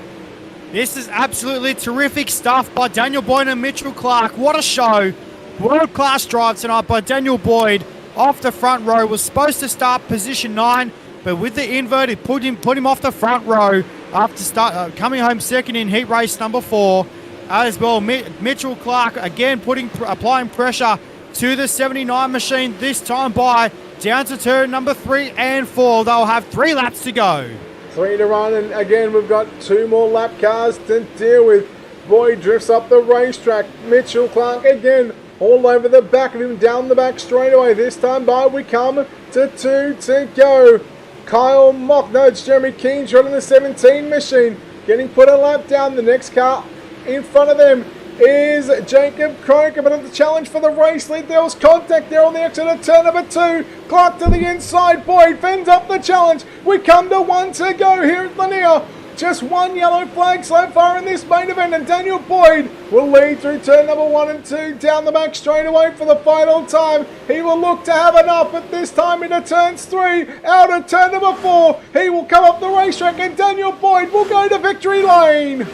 This is absolutely terrific stuff by Daniel Boyd and Mitchell Clark. What a show. World-class drive tonight by Daniel Boyd off the front row. Was supposed to start position 9, but with the invert, it put him off the front row after coming home second in heat race number 4. As well, Mitchell Clark again applying pressure to the 79 machine, this time by down to turn number 3 and 4. They'll have 3 laps to go. 3 to run, and again we've got 2 more lap cars to deal with. Boyd drifts up the racetrack. Mitchell Clark again all over the back of him, down the back straightaway. This time by we come to 2 to go. Kyle Mock, no, it's Jeremy Keensrod in the 17 machine, getting put a lap down. The next car in front of them is Jacob Croker, but on the challenge for the race lead, there was contact there on the exit of turn number 2. Clark to the inside, Boyd fends up the challenge. We come to 1 to go here at Lanier. Just 1 yellow flag so far in this main event, and Daniel Boyd will lead through turn number 1 and 2 down the back straight away for the final time. He will look to have enough, but this time into turns 3, out of turn number 4. He will come up the racetrack, and Daniel Boyd will go to victory lane.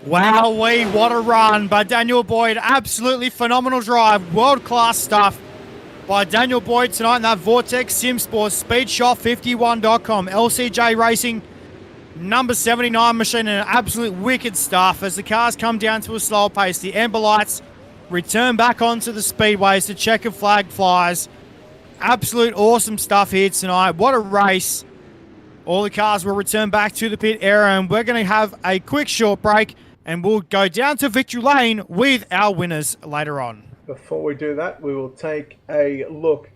Wowee, what a run by Daniel Boyd. Absolutely phenomenal drive. World-class stuff by Daniel Boyd tonight in that Vortex Sim Sports SpeedShot51.com LCJ Racing number 79 machine, and absolute wicked stuff as the cars come down to a slower pace. The amber lights return back onto the speedways. The checkered flag flies. Absolute awesome stuff here tonight. What a race. All the cars will return back to the pit area, and we're going to have a quick short break, and we'll go down to victory lane with our winners later on. Before we do that, we will take a look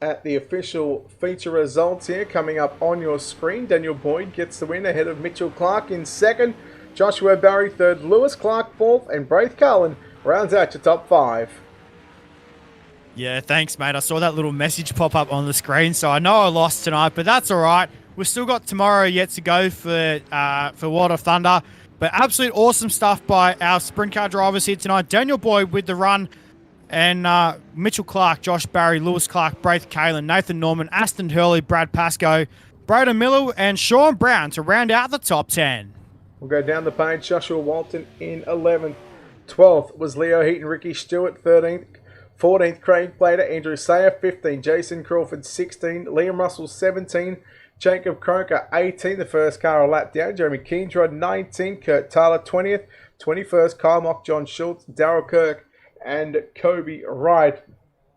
at the official feature results here coming up on your screen. Daniel Boyd gets the win ahead of Mitchell Clark in second, Joshua Barry third, Lewis Clark fourth, and Braith Carlin rounds out your top 5. Yeah, thanks, mate. I saw that little message pop up on the screen, so I know I lost tonight, but that's all right. We've still got tomorrow yet to go for World of Thunder, but absolute awesome stuff by our sprint car drivers here tonight. Daniel Boyd with the run, and Mitchell Clark, Josh Barry, Lewis Clark, Braith Kalin, Nathan Norman, Aston Hurley, Brad Pascoe, Braden Miller, and Sean Brown to round out the top 10. We'll go down the page. Joshua Walton in 11th. 12th was Leo Heaton, Ricky Stewart 13th. 14th, Craig Plater, Andrew Sayer 15th, Jason Crawford 16th, Liam Russell 17th, Jacob Croker 18th, the first car a lap down, Jeremy Keensrod 19th, Kurt Tyler 20th, 21st, Kyle Mock, John Schultz, Darryl Kirk, and Kobe Wright.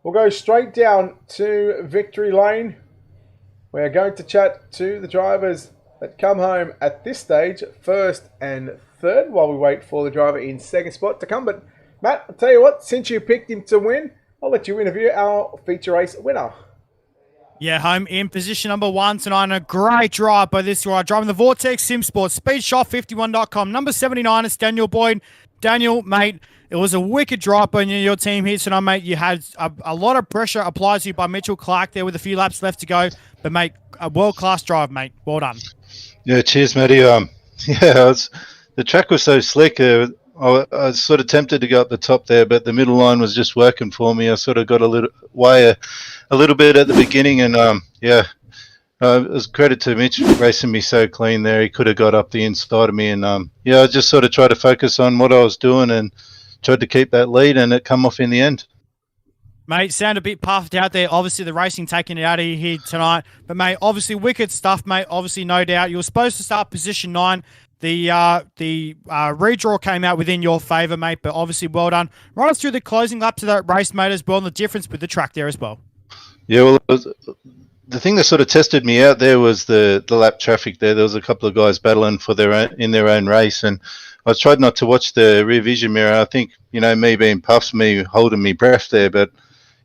We'll go straight down to victory lane. We're going to chat to the drivers that come home at this stage, first and third, while we wait for the driver in second spot to come. But Matt, I'll tell you what, since you picked him to win, I'll let you interview our feature race winner. Yeah, home in position number 1 tonight. A great drive by this guy, driving the Vortex Sim Sports, SpeedShot51.com. Number 79, it's Daniel Boyd. Daniel, mate, it was a wicked drive by your team here tonight, mate. You had a lot of pressure applied to you by Mitchell Clark there with a few laps left to go. But, mate, a world-class drive, mate. Well done. Yeah, cheers, Matty. The track was so slick. I was sort of tempted to go up the top there, but the middle line was just working for me. I sort of got a little bit at the beginning, and it was credit to Mitch racing me so clean there. He could have got up the inside of me, and I just sort of tried to focus on what I was doing and tried to keep that lead, and it come off in the end. Mate, sound a bit puffed out there. Obviously, the racing taking it out of you here tonight. But, mate, obviously, wicked stuff, mate. Obviously, no doubt. You were supposed to start position 9. The redraw came out within your favour, mate, but obviously well done. Run us through the closing laps of that race, mate, as well, and the difference with the track there as well. Yeah, well, the thing that sort of tested me out there was the lap traffic there. There was a couple of guys battling for in their own race, and I tried not to watch the rear vision mirror. I think, me being puffs, me holding me breath there, but,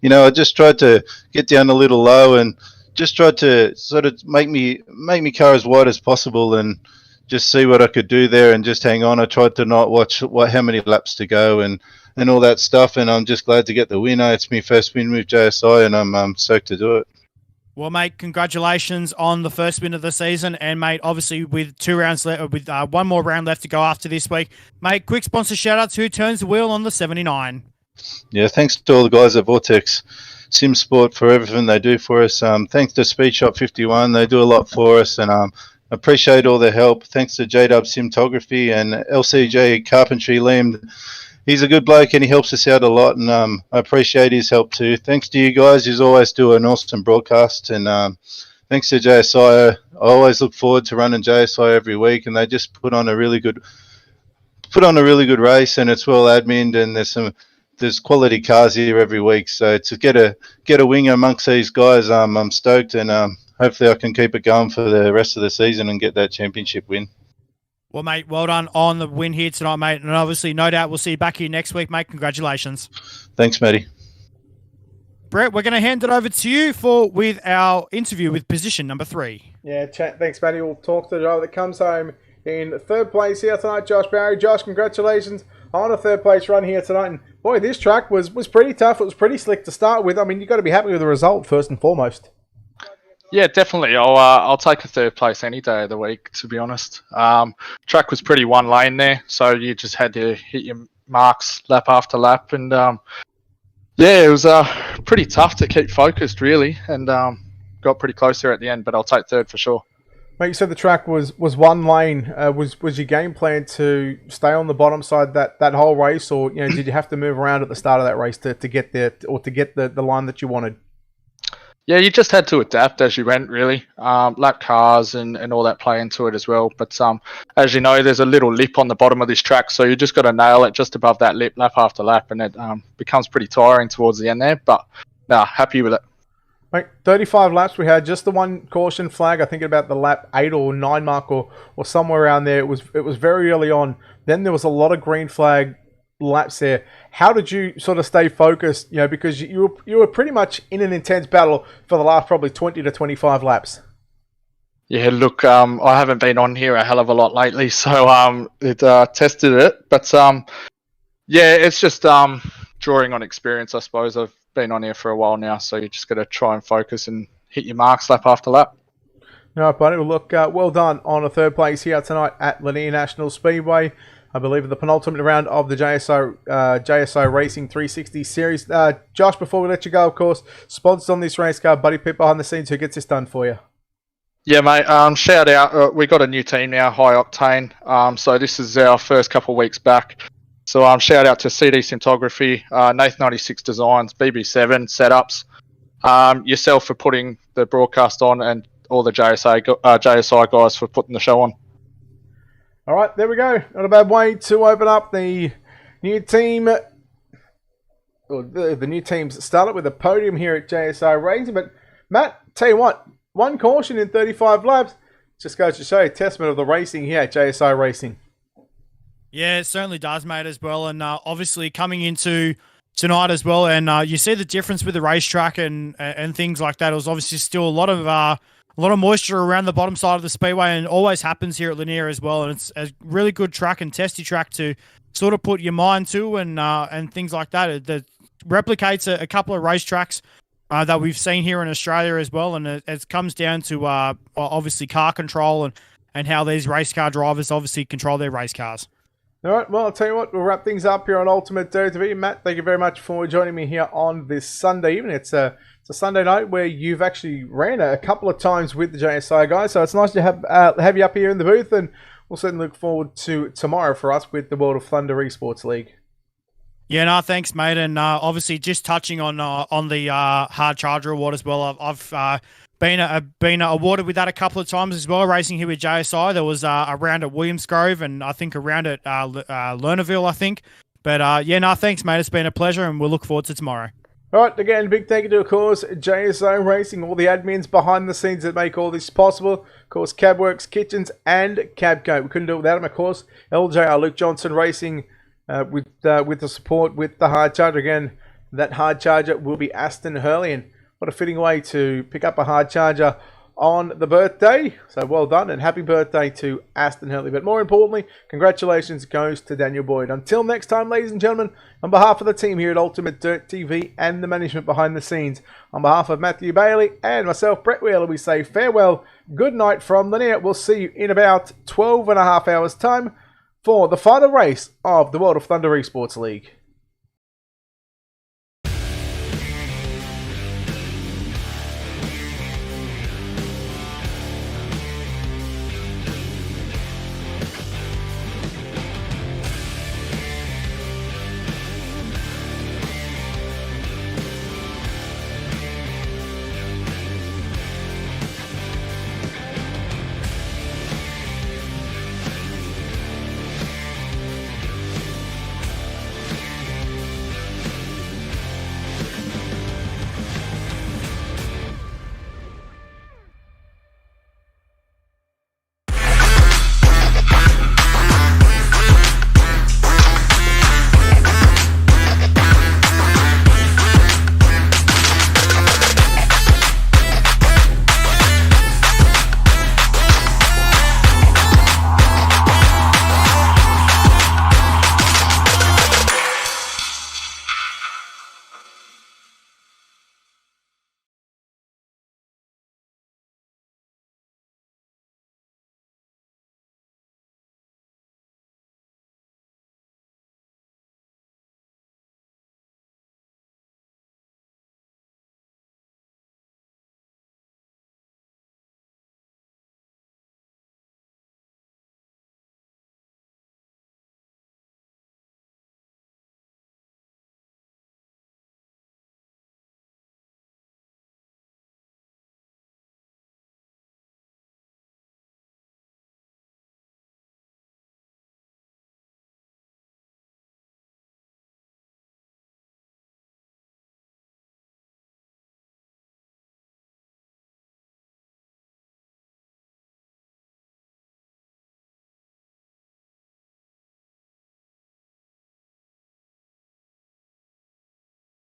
I just tried to get down a little low and just tried to sort of make me car as wide as possible and just see what I could do there and just hang on. I tried to not watch how many laps to go and all that stuff, and I'm just glad to get the winner. It's my first win with JSI, and I'm stoked to do it. Well, mate, congratulations on the first win of the season, and mate, obviously with 2 rounds left, with one more round left to go after this week, mate. Quick sponsor shout out to who turns the wheel on the 79. Yeah, thanks to all the guys at Vortex Sim Sport for everything they do for us. Thanks to Speed Shop 51, they do a lot for us, and appreciate all their help. Thanks to JW Cinematography and LCJ Carpentry. Liam, he's a good bloke and he helps us out a lot, and I appreciate his help too. Thanks to you guys. You always do an awesome broadcast, and thanks to JSI. I always look forward to running JSI every week, and they just put on a really good race, and it's well admined, and there's quality cars here every week. So to get a wing amongst these guys, I'm stoked, and hopefully I can keep it going for the rest of the season and get that championship win. Well, mate, well done on the win here tonight, mate. And obviously, no doubt we'll see you back here next week, mate. Congratulations. Thanks, Matty. Brett, we're going to hand it over to you with our interview with position number 3. Yeah, thanks, Matty. We'll talk to the driver that comes home in third place here tonight, Josh Barry. Josh, congratulations on a third place run here tonight. And boy, this track was pretty tough. It was pretty slick to start with. I mean, you've got to be happy with the result first and foremost. Yeah, definitely. I'll take a third place any day of the week, to be honest. Track was pretty one lane there, so you just had to hit your marks lap after lap, and yeah, it was pretty tough to keep focused, really, and got pretty close there at the end. But I'll take third for sure. Mate, you said the track was one lane. Was your game plan to stay on the bottom side that whole race, or did you have to move around at the start of that race to get there, or to get the line that you wanted? Yeah, you just had to adapt as you went, really. Lap cars and all that play into it as well. But as you know, there's a little lip on the bottom of this track, so you just got to nail it just above that lip lap after lap, and it becomes pretty tiring towards the end there. But no, happy with it. Mate, 35 laps. We had just the one caution flag. I think about the lap 8 or 9 mark or somewhere around there. It was very early on. Then there was a lot of green flag laps there. How did you sort of stay focused? Because you were pretty much in an intense battle for the last probably 20 to 25 laps. Yeah, look, I haven't been on here a hell of a lot lately, so it tested it. But yeah, it's just drawing on experience, I suppose. I've been on here for a while now, so you just got to try and focus and hit your marks lap after lap. All right, buddy. Well, look, well done on a third place here tonight at Lanier National Speedway. I believe the penultimate round of the JSI Racing 360 series. Josh, before we let you go, of course, sponsors on this race car, Buddy Pitt behind the scenes, who gets this done for you? Yeah, mate. Shout out. We got a new team now, High Octane. So this is our first couple of weeks back. So shout out to CD Cinematography, Nathan 96 Designs, BB7 setups, yourself for putting the broadcast on, and all the JSI guys for putting the show on. All right, there we go. Not a bad way to open up the new team. Or the new teams started with a podium here at JSI Racing. But Matt, tell you what, one caution in 35 laps just goes to show a testament of the racing here at JSI Racing. Yeah, it certainly does, mate, as well. And obviously coming into tonight as well, and you see the difference with the racetrack and things like that. It was obviously still a lot of moisture around the bottom side of the speedway, and it always happens here at Lanier as well. And it's a really good track and testy track to sort of put your mind to, and things like that. It replicates a couple of racetracks that we've seen here in Australia as well, and it comes down to obviously car control and how these race car drivers obviously control their race cars. All right, well, I'll tell you what, we'll wrap things up here on UltimateDirtTV. Matt, thank you very much for joining me here on this Sunday evening. It's a Sunday night where you've actually ran a couple of times with the JSI guys, so it's nice to have you up here in the booth, and we'll certainly look forward to tomorrow for us with the World of Thunder Esports League. Yeah, no, thanks, mate. And obviously, just touching on the hard charger award as well. I've been awarded with that a couple of times as well, racing here with JSI. There was a round at Williamsgrove and I think a round at Lernerville, I think. But yeah, no, thanks, mate. It's been a pleasure, and we'll look forward to tomorrow. All right, again, big thank you to, of course, JSI Racing, all the admins behind the scenes that make all this possible. Of course, Cabworks, Kitchens, and Cabco. We couldn't do it without them, of course. LJR, Luke Johnson Racing, with the support with the hard charger. Again, that hard charger will be Aston Hurley, and what a fitting way to pick up a hard charger on the birthday. So well done, and happy birthday to Aston Hurley. But more importantly, congratulations goes to Daniel Boyd. Until next time, ladies and gentlemen, on behalf of the team here at Ultimate Dirt TV and the management behind the scenes, on behalf of Matthew Bailey and myself, Brett Wheeler, we say farewell, good night from Lanier. We'll see you in about 12 and a half hours time for the final race of the World of Thunder Esports League.